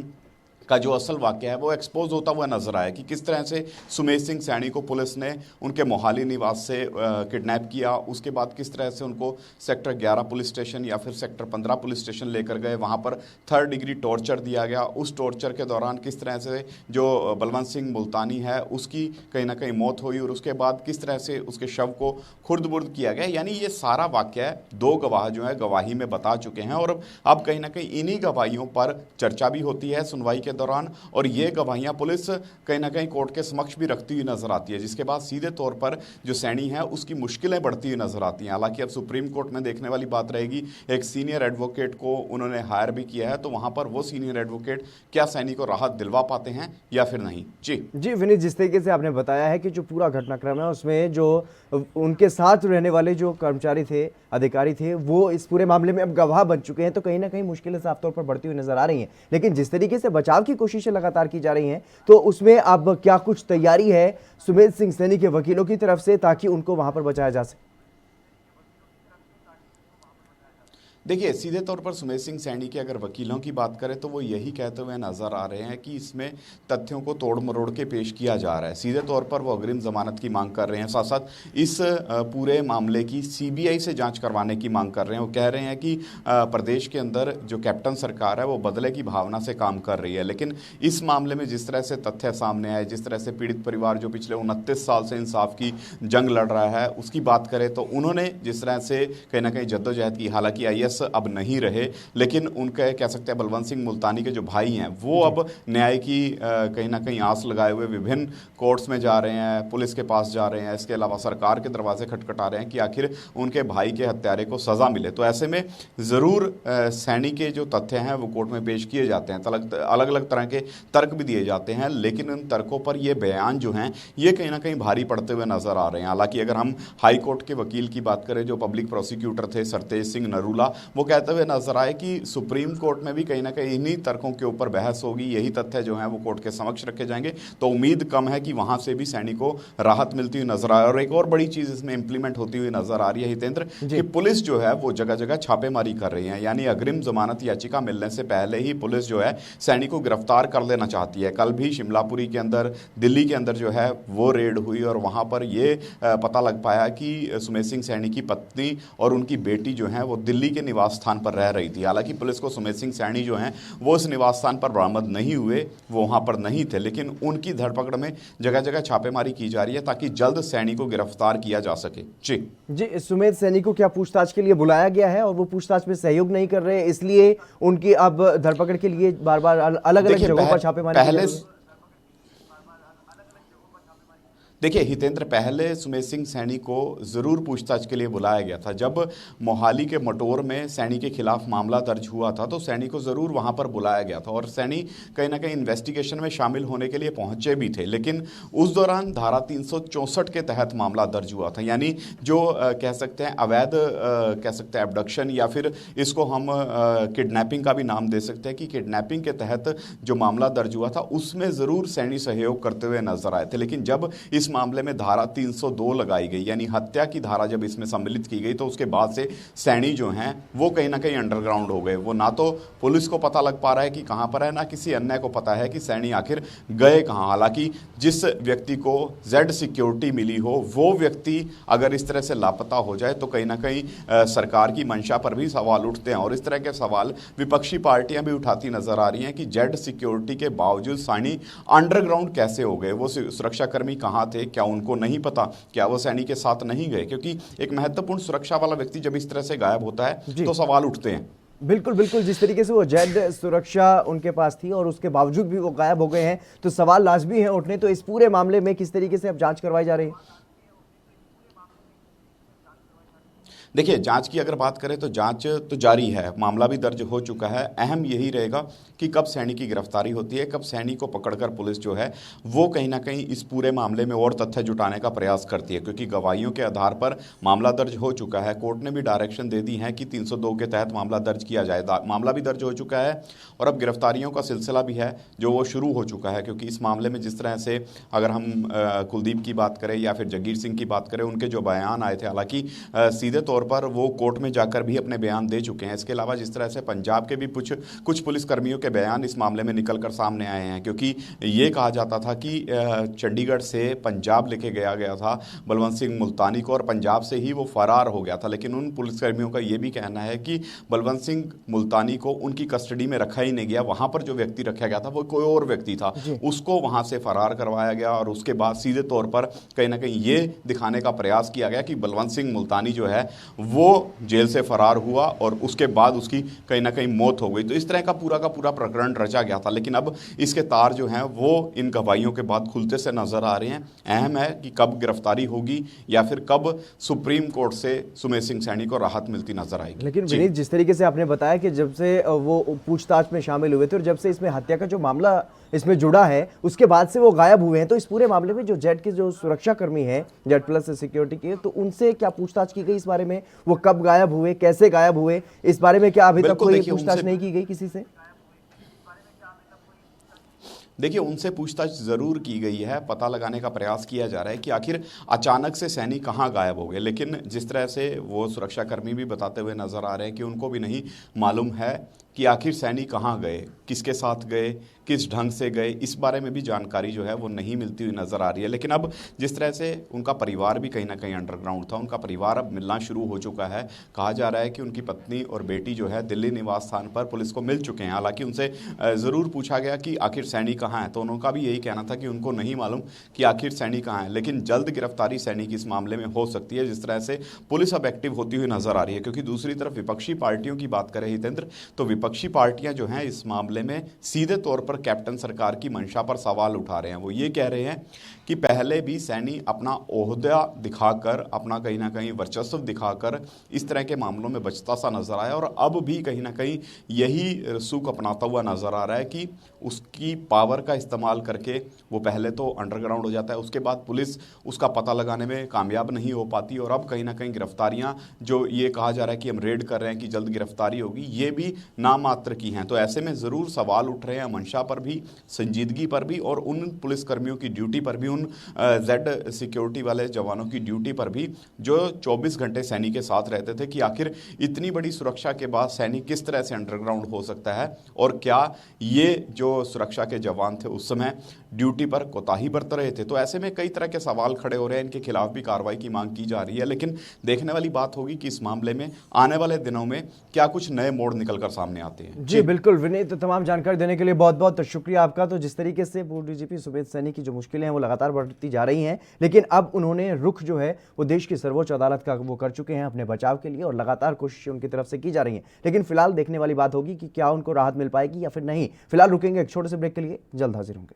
का जो असल वाकया है वो एक्सपोज होता हुआ नजर आया कि किस तरह से सुमेध सिंह सैनी को पुलिस ने उनके मोहाली निवास से किडनैप किया, उसके बाद किस तरह से उनको सेक्टर 11 पुलिस स्टेशन या फिर सेक्टर 15 पुलिस स्टेशन लेकर गए, वहां पर 3rd डिग्री टॉर्चर दिया गया। उस टॉर्चर के दौरान किस तरह से जो बलवंत सिंह मुल्तानी है उसकी कहीं ना कहीं मौत हुई और उसके बाद किस तरह से उसके शव को खुर्द-बुर्द किया गया। यानी ये सारा वाकया 2 गवाह जो है गवाही में बता चुके हैं और अब कहीं ना कहीं इन्हीं गवाहियों पर चर्चा भी होती है सुनवाई के दौरान और ये गवाहियां पुलिस कहीं ना कहीं कोर्ट के समक्ष भी रखती हुई नजर आती है, जिसके बाद सीधे तौर पर जो सैनी है उसकी मुश्किलें बढ़ती हुई नजर आती हैं। हालांकि अब सुप्रीम कोर्ट में देखने वाली बात रहेगी, एक सीनियर एडवोकेट को उन्होंने हायर भी किया है, तो वहां पर वो सीनियर एडवोकेट क्या सैनी को राहत दिलवा पाते हैं या फिर नहीं। जी विनीत, जिस तरीके से आपने बताया है कि जो पूरा घटनाक्रम है उसमें जो उनके साथ रहने वाले जो कर्मचारी थे, अधिकारी थे, वो इस पूरे मामले में अब गवाह बन चुके हैं, तो कहीं ना कहीं मुश्किलें साफ तौर पर बढ़ती हुई नजर आ रही हैं। लेकिन जिस तरीके से बचाव की कोशिशें लगातार की जा रही हैं, तो उसमें अब क्या कुछ तैयारी है सुमेध सिंह सैनी के वकीलों की तरफ से ताकि उनको वहां पर बचाया जा सके? देखिए सीधे तौर पर सुमेध सिंह सैनी के अगर वकीलों की बात करें तो वो यही कहते हुए नजर आ रहे हैं कि इसमें तथ्यों को तोड़ मरोड़ के पेश किया जा रहा है। सीधे तौर पर वो अग्रिम जमानत की मांग कर रहे हैं, साथ साथ इस पूरे मामले की सीबीआई से जांच करवाने की मांग कर रहे हैं। वो कह रहे हैं कि प्रदेश के अंदर जो कैप्टन सरकार है वो बदले की भावना से काम कर रही है, लेकिन इस मामले में जिस तरह से तथ्य सामने आए, जिस तरह से पीड़ित परिवार जो पिछले 29 साल से इंसाफ की जंग लड़ रहा है उसकी बात करें तो उन्होंने जिस तरह से कहीं ना कहीं जद्दोजहद की, हालांकि IAS वायरस अब नहीं रहे, लेकिन उनके कह सकते हैं बलवंत सिंह मुल्तानी के जो भाई हैं वो अब न्याय की कहीं ना कहीं आस लगाए हुए विभिन्न कोर्ट्स में जा रहे हैं, पुलिस के पास जा रहे हैं, इसके अलावा सरकार के दरवाजे खटखटा रहे हैं कि आखिर उनके भाई के हत्यारे को सज़ा मिले। तो ऐसे में ज़रूर सैनी के जो तथ्य हैं वो कोर्ट में पेश किए जाते हैं, अलग अलग तरह के तर्क भी दिए जाते हैं, लेकिन उन तर्कों पर ये बयान जो हैं ये कहीं ना कहीं भारी पड़ते हुए नजर आ रहे हैं। हालांकि अगर हम हाई कोर्ट के वकील की बात करें जो पब्लिक प्रोसिक्यूटर थे सरतेज सिंह नरूला, वो कहते हुए नजर आए कि सुप्रीम कोर्ट में भी कहीं ना कहीं इन्हीं तर्कों के ऊपर बहस होगी, यही तथ्य जो हैं वो कोर्ट के समक्ष रखे जाएंगे, तो उम्मीद कम है कि वहां से भी सैनी को राहत मिलती हुई नजर आए। और एक और बड़ी चीज इसमें इंप्लीमेंट होती हुई नजर आ रही है हितेंद्र कि पुलिस जो है वो जगह जगह छापेमारी कर रही है, यानी अग्रिम जमानत याचिका मिलने से पहले ही पुलिस जो है सैनी को गिरफ्तार कर लेना चाहती है। कल भी शिमलापुरी के अंदर, दिल्ली के अंदर जो है वो रेड हुई और वहां पर ये पता लग पाया कि सुमेश सिंह सैनी की पत्नी और उनकी बेटी जो है वो दिल्ली के निवास स्थान पर रह रही थी। हालांकि पुलिस को सुमेश सिंह सैनी जो हैं वो उस निवास स्थान पर बरामद नहीं हुए, वो वहां पर नहीं थे, लेकिन उनकी धरपकड़ में जगह जगह छापेमारी की जा रही है ताकि जल्द सैनी को गिरफ्तार किया जा सके। जी सुमेश सैनी को क्या पूछताछ के लिए बुलाया गया है और वो पूछताछ में सहयोग नहीं कर रहे, इसलिए उनकी अब धरपकड़ के लिए बार बार अलग अलग जगहों पर छापेमारी देखिए हितेंद्र, पहले सुमेश सिंह सैनी को ज़रूर पूछताछ के लिए बुलाया गया था। जब मोहाली के मटोर में सैनी के खिलाफ मामला दर्ज हुआ था तो सैनी को ज़रूर वहां पर बुलाया गया था और सैनी कहीं ना कहीं इन्वेस्टिगेशन में शामिल होने के लिए पहुंचे भी थे, लेकिन उस दौरान धारा 364 के तहत मामला दर्ज हुआ था, यानी जो कह सकते हैं अवैध कह सकते हैं एबडक्शन या फिर इसको हम किडनैपिंग का भी नाम दे सकते हैं कि किडनैपिंग के तहत जो मामला दर्ज हुआ था उसमें ज़रूर सैनी सहयोग करते हुए नजर आए थे। लेकिन जब इस मामले में धारा 302 लगाई गई, यानी हत्या की धारा जब इसमें सम्मिलित की गई, तो उसके बाद से सैनी जो हैं वो कहीं ना कहीं अंडरग्राउंड हो गए। वो ना तो पुलिस को पता लग पा रहा है कि कहां पर है, ना किसी अन्य को पता है कि सैनी आखिर गए कहां। हालांकि जिस व्यक्ति को जेड सिक्योरिटी मिली हो वो व्यक्ति अगर इस तरह से लापता हो जाए तो कहीं ना कहीं सरकार की मंशा पर भी सवाल उठते हैं और इस तरह के सवाल विपक्षी पार्टियां भी उठाती नजर आ रही हैं कि जेड सिक्योरिटी के बावजूद सैनी अंडरग्राउंड कैसे हो गए, वो सुरक्षाकर्मी कहां थे, क्या उनको नहीं पता, क्या वो सैनी के साथ नहीं गए? क्योंकि एक महत्वपूर्ण सुरक्षा वाला व्यक्ति जब इस तरह से गायब होता है तो सवाल उठते हैं। बिल्कुल बिल्कुल, जिस तरीके से वो जेड सुरक्षा उनके पास थी और उसके बावजूद भी वो गायब हो गए हैं तो सवाल लाजमी है उठने। तो इस पूरे मामले में किस तरीके से अब जांच करवाई जा रही है? देखिए, जांच की अगर बात करें तो जांच तो जारी है, मामला भी दर्ज हो चुका है। अहम यही रहेगा कि कब सैनी की गिरफ्तारी होती है, कब सैनी को पकड़कर पुलिस जो है वो कहीं ना कहीं इस पूरे मामले में और तथ्य जुटाने का प्रयास करती है, क्योंकि गवाहियों के आधार पर मामला दर्ज हो चुका है। कोर्ट ने भी डायरेक्शन दे दी है कि 302 के तहत मामला दर्ज किया जाए। मामला भी दर्ज हो चुका है और अब गिरफ्तारियों का सिलसिला भी है जो वो शुरू हो चुका है, क्योंकि इस मामले में जिस तरह से अगर हम कुलदीप की बात करें या फिर जगीर सिंह की बात करें, उनके जो बयान आए थे, हालांकि सीधे तौर पर वो कोर्ट में जाकर भी अपने बयान दे चुके हैं। इसके अलावा जिस तरह से पंजाब के भी कुछ पुलिसकर्मियों के बयान इस मामले में निकलकर सामने आए हैं, क्योंकि ये कहा जाता था कि चंडीगढ़ से पंजाब लेके गया था बलवंत सिंह मुल्तानी को और पंजाब से ही वो फरार हो गया था। लेकिन उन पुलिसकर्मियों का ये भी कहना है कि बलवंत सिंह मुल्तानी को उनकी कस्टडी में रखा ही नहीं गया, वहां पर जो व्यक्ति रखा गया था वो कोई और व्यक्ति था, उसको वहां से फरार करवाया गया और उसके बाद सीधे तौर पर कहीं ना कहीं ये दिखाने का प्रयास किया गया कि बलवंत सिंह मुल्तानी जो है वो जेल से फरार हुआ और उसके बाद उसकी कहीं ना कहीं मौत हो गई। तो इस तरह का पूरा प्रकरण रचा गया था, लेकिन अब इसके तार जो हैं वो इन गवाहियों के बाद खुलते से नजर आ रहे हैं। अहम है कि कब गिरफ्तारी होगी या फिर कब सुप्रीम कोर्ट से सुमेश सिंह सैनी को राहत मिलती नजर आएगी। लेकिन विनीत, जिस तरीके से आपने बताया कि जब से वो पूछताछ में शामिल हुए थे और जब से इसमें हत्या का जो मामला इसमें जुड़ा है उसके बाद से वो गायब हुए हैं, तो इस पूरे मामले में जो जेड के जो सुरक्षा कर्मी हैं, जेड प्लस सिक्योरिटी के, तो उनसे क्या पूछताछ की गई इस बारे में? वो कब गायब हुए, कैसे गायब हुए, इस बारे में क्या अभी तक कोई पूछताछ नहीं की गई किसी से? देखिए, उनसे पूछताछ जरूर की गई है, पता लगाने का प्रयास किया जा रहा है कि आखिर अचानक से सैनी कहां गायब हो गए। लेकिन जिस तरह से वो सुरक्षाकर्मी भी बताते हुए नजर आ रहे हैं कि उनको भी नहीं मालूम है कि आखिर सैनी कहाँ गए, किसके साथ गए, किस ढंग से गए, इस बारे में भी जानकारी जो है वो नहीं मिलती हुई नज़र आ रही है। लेकिन अब जिस तरह से उनका परिवार भी कहीं ना कहीं अंडरग्राउंड था, उनका परिवार अब मिलना शुरू हो चुका है। कहा जा रहा है कि उनकी पत्नी और बेटी जो है दिल्ली निवास स्थान पर पुलिस को मिल चुके हैं। हालांकि उनसे ज़रूर पूछा गया कि आखिर सैनी कहाँ है, तो उनका भी यही कहना था कि उनको नहीं मालूम कि आखिर सैनी कहाँ है। लेकिन जल्द गिरफ्तारी सैनी की इस मामले में हो सकती है, जिस तरह से पुलिस अब एक्टिव होती हुई नजर आ रही है। क्योंकि दूसरी तरफ विपक्षी पार्टियों की बात करें हितेंद्र, तो विपक्षी पार्टियां जो हैं इस मामले में सीधे तौर पर कैप्टन सरकार की मंशा पर सवाल उठा रहे हैं। वो ये कह रहे हैं कि पहले भी सैनी अपना ओहदा दिखाकर, अपना कहीं ना कहीं वर्चस्व दिखाकर इस तरह के मामलों में बचता सा नजर आया, और अब भी कहीं ना कहीं यही रसूख अपनाता हुआ नजर आ रहा है कि उसकी पावर का इस्तेमाल करके वो पहले तो अंडरग्राउंड हो जाता है, उसके बाद पुलिस उसका पता लगाने में कामयाब नहीं हो पाती, और अब कहीं ना कहीं गिरफ्तारियां जो ये कहा जा रहा है कि हम रेड कर रहे हैं कि जल्द गिरफ्तारी होगी, ये भी नामात्र की हैं। तो ऐसे में ज़रूर सवाल उठ रहे हैं मंशा पर भी, संजीदगी पर भी, और उन पुलिसकर्मियों की ड्यूटी पर भी, उन जेड सिक्योरिटी वाले जवानों की ड्यूटी पर भी जो 24 घंटे सैनी के साथ रहते थे, कि आखिर इतनी बड़ी सुरक्षा के बाद सैनी किस तरह से अंडरग्राउंड हो सकता है, और क्या ये जो सुरक्षा के जवान थे उस समय ड्यूटी पर कोताही बरत रहे थे। तो ऐसे में कई तरह के सवाल खड़े हो रहे हैं, इनके खिलाफ भी कार्रवाई की मांग की जा रही है। लेकिन देखने वाली बात होगी कि इस मामले में आने वाले दिनों में क्या कुछ नए मोड़ निकलकर सामने आते हैं। जी बिल्कुल विनीत, तो तमाम जानकारी देने के लिए बहुत बहुत शुक्रिया आपका। तो जिस तरीके से पूर्व डीजीपी सुमेध सैनी की जो मुश्किलें हैं वो लगातार बढ़ती जा रही हैं, लेकिन अब उन्होंने रुख जो है वो देश की सर्वोच्च अदालत का वो कर चुके हैं अपने बचाव के लिए, और लगातार कोशिशें उनकी तरफ से की जा रही हैं। लेकिन फिलहाल देखने वाली बात होगी कि क्या उनको राहत मिल पाएगी या फिर नहीं। फिलहाल रुकेंगे एक छोटे से ब्रेक के लिए, जल्द हाजिर होंगे।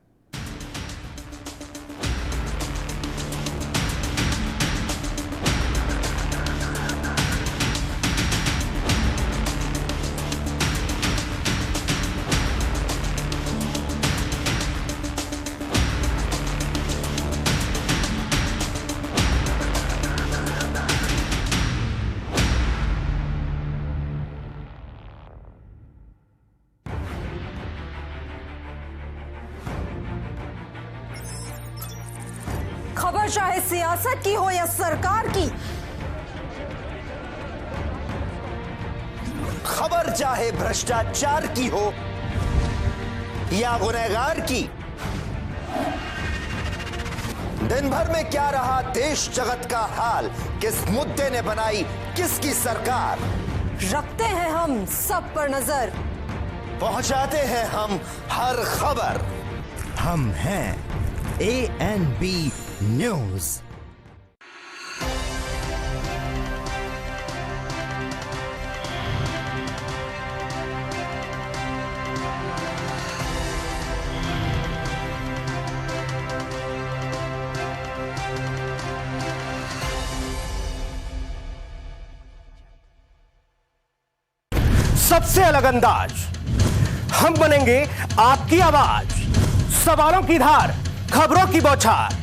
खबर चाहे सियासत की हो या सरकार की, खबर चाहे भ्रष्टाचार की हो या गुनहगार की, दिन भर में क्या रहा देश जगत का हाल, किस मुद्दे ने बनाई किसकी सरकार, रखते हैं हम सब पर नजर, पहुंचाते हैं हम हर खबर। हम हैं ANB न्यूज। सबसे अलग अंदाज, हम बनेंगे आपकी आवाज, सवालों की धार, खबरों की बौछार,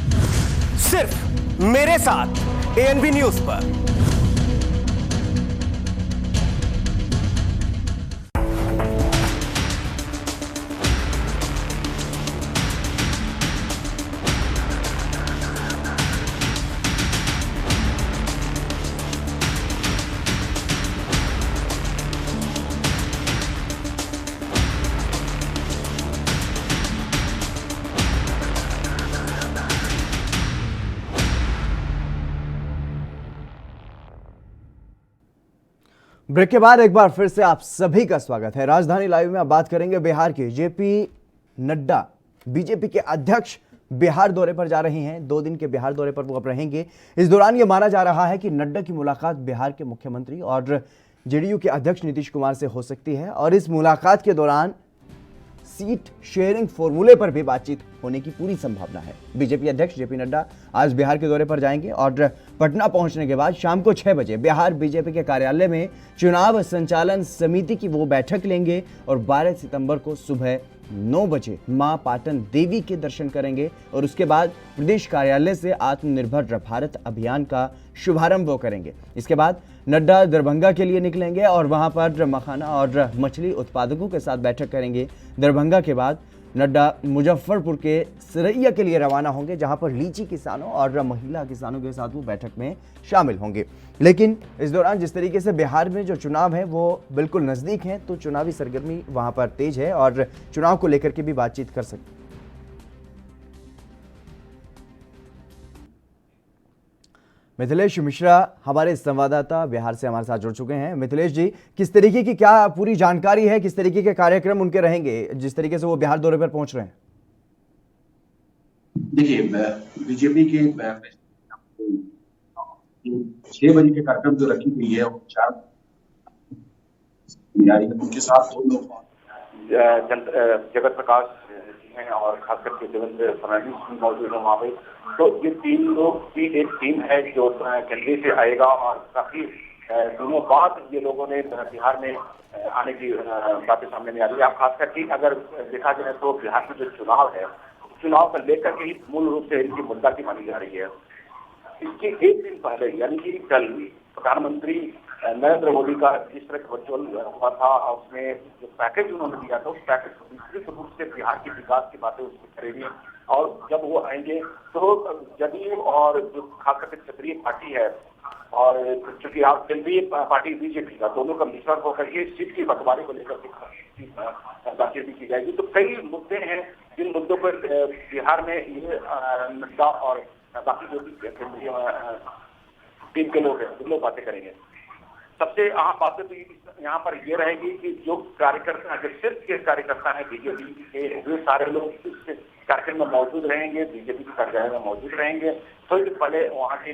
सिर्फ मेरे साथ ANB न्यूज पर। ब्रेक के बाद एक बार फिर से आप सभी का स्वागत है। राजधानी लाइव में अब बात करेंगे बिहार की। जेपी नड्डा बीजेपी के अध्यक्ष बिहार दौरे पर जा रहे हैं। 2 दिन के बिहार दौरे पर वो अब रहेंगे। इस दौरान ये माना जा रहा है कि नड्डा की मुलाकात बिहार के मुख्यमंत्री और जेडीयू के अध्यक्ष नीतीश कुमार से हो सकती है, और इस मुलाकात के दौरान सीट शेयरिंग फॉर्मूले पर भी बातचीत होने की पूरी संभावना है। बीजेपी अध्यक्ष जेपी नड्डा आज बिहार के दौरे पर जाएंगे और पटना पहुंचने के बाद शाम को 6 बजे बिहार बीजेपी के कार्यालय में चुनाव संचालन समिति की वो बैठक लेंगे और 12 सितंबर को सुबह 9 बजे मां पाटन देवी के दर्शन करेंगे, और उसके बाद प्रदेश कार्यालय से आत्मनिर्भर भारत अभियान का शुभारंभ वो करेंगे। इसके बाद नड्डा दरभंगा के लिए निकलेंगे और वहां पर मखाना और मछली उत्पादकों के साथ बैठक करेंगे। दरभंगा के बाद नड्डा मुजफ्फरपुर के सरैया के लिए रवाना होंगे, जहां पर लीची किसानों और महिला किसानों के साथ वो बैठक में शामिल होंगे। लेकिन इस दौरान जिस तरीके से बिहार में जो चुनाव है वो बिल्कुल नजदीक है, तो चुनावी सरगर्मी वहां पर तेज है और चुनाव को लेकर के भी बातचीत कर सकते हैं। मिथिलेश मिश्रा हमारे संवाददाता बिहार से हमारे साथ जुड़ चुके हैं। मिथिलेश जी, किस तरीके की क्या पूरी जानकारी है, किस तरीके के कार्यक्रम उनके रहेंगे जिस तरीके से वो बिहार दौरे पर पहुंच रहे हैं? देखिए, बीजेपी के 6 बजे के कार्यक्रम जो रखी गई है वो 4 उनके साथ 2 लोग जगत प्रकाश हैं और खास करके देवेंद्र फडणवीस मौजूद है वहाँ पे। तो ये 3 लोग की एक टीम है जो केंद्रीय से आएगा और काफी दिनों बाद ये लोगों ने बिहार में आने की बातें सामने में आ रही है। आप खास करके अगर देखा जाए तो बिहार में जो चुनाव है, चुनाव को लेकर के ही मूल रूप से इनकी मुद्दा की मानी जा रही है। इसके एक दिन पहले यानी कि कल प्रधानमंत्री नरेंद्र मोदी का जिस तरह वर्चुअल हुआ था, उसमें जो पैकेज उन्होंने दिया था उस पैकेज को विस्तृत रूप से बिहार के विकास की बातें उसमें करेंगे। और जब वो आएंगे तो जदयू और जो खासकर के क्षेत्रीय पार्टी है और चूंकि आप केंद्रीय पार्टी बीजेपी का दोनों का मिश्रण होकर के सीट के बंटवारे को लेकर के बातचीत भी की जाएगी। तो कई मुद्दे हैं जिन मुद्दों पर बिहार में ये नड्डा और बाकी जो भी केंद्रीय टीम के लोग हैं उन लोग बातें करेंगे। सबसे अहम बातें तो यहाँ पर ये रहेगी कि जो कार्यकर्ता जो सिर्फ के कार्यकर्ता हैं बीजेपी के, वे सारे लोग इस कार्यक्रम में मौजूद रहेंगे, बीजेपी के कार्यालय में मौजूद रहेंगे। थोड़ी देर पहले वहाँ के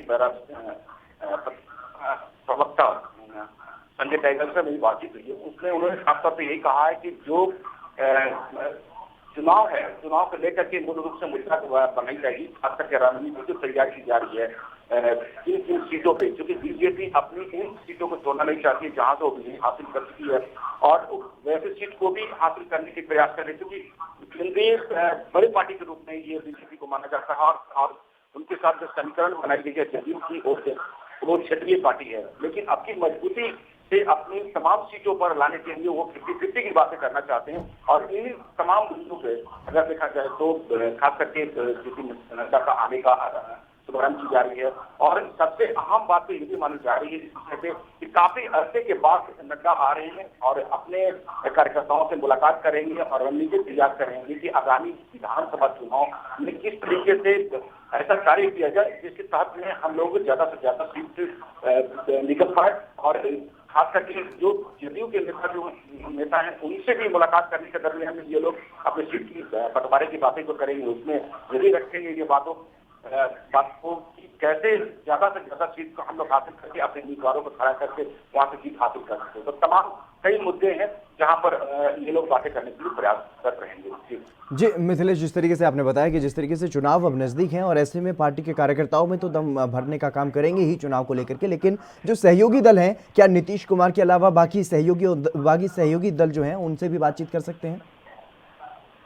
प्रवक्ता संजय टाइगर से मेरी बातचीत हुई है, उसमें उन्होंने खासतौर पर यही कहा है कि जो चुनाव है, चुनाव को लेकर के मूल रूप से मुद्दा बनाई जाएगी। खास करके रणनीति जो तैयार की जा रही है इन सीटों पे, क्योंकि बीजेपी अपनी इन सीटों को छोड़ना नहीं चाहती है जहां से वो विजय हासिल कर चुकी है और वैसे सीट को भी हासिल करने के प्रयास कर रही है, क्योंकि केंद्रीय बड़ी पार्टी के रूप में ये बीजेपी को माना जाता है। और उनके साथ जो समीकरण बनाई गई है जदयू की ओर से, वो क्षेत्रीय पार्टी है, लेकिन अपनी मजबूती से अपनी तमाम सीटों पर लाने के लिए वो 50-50 की बातें करना चाहते हैं। और इन तमाम मुद्दों पे अगर देखा जाए तो खास करके नड्डा का आने का शुभारंभ की जा रही है। और सबसे अहम बात तो ये भी मानी जा रही है इस विषय पे कि काफी अरसे के बाद नड्डा आ रहे हैं और अपने कार्यकर्ताओं से मुलाकात करेंगे और रणनीति तैयार करेंगे कि आगामी विधानसभा चुनाव में किस तरीके से ऐसा कार्य किया जाए जिसके तहत में हम लोग ज्यादा से ज्यादा सीट निकल पाए। और खास करके जो जदयू के नेता हैं उनसे भी मुलाकात करने के दरमियान में ये लोग अपने सीट की बंटवारे की बातें को करेंगे, उसमें यही रखेंगे ये बात को कि कैसे ज्यादा से ज्यादा सीट को हम लोग हासिल करके अपने उम्मीदवारों को खड़ा करके वहां से जीत हासिल कर सकते हैं। तो तमाम कई मुद्दे हैं जहां पर ये लोग बातें करने के लिए प्रयास कर रहेंगे। जी मिथिलेश, जिस तरीके से आपने बताया कि जिस तरीके से चुनाव अब नजदीक हैं और ऐसे में पार्टी के कार्यकर्ताओं में तो दम भरने का काम करेंगे ही चुनाव को लेकर के, लेकिन जो सहयोगी दल हैं, क्या नीतीश कुमार के अलावा बाकी सहयोगी दल जो हैं उनसे भी बातचीत कर सकते हैं?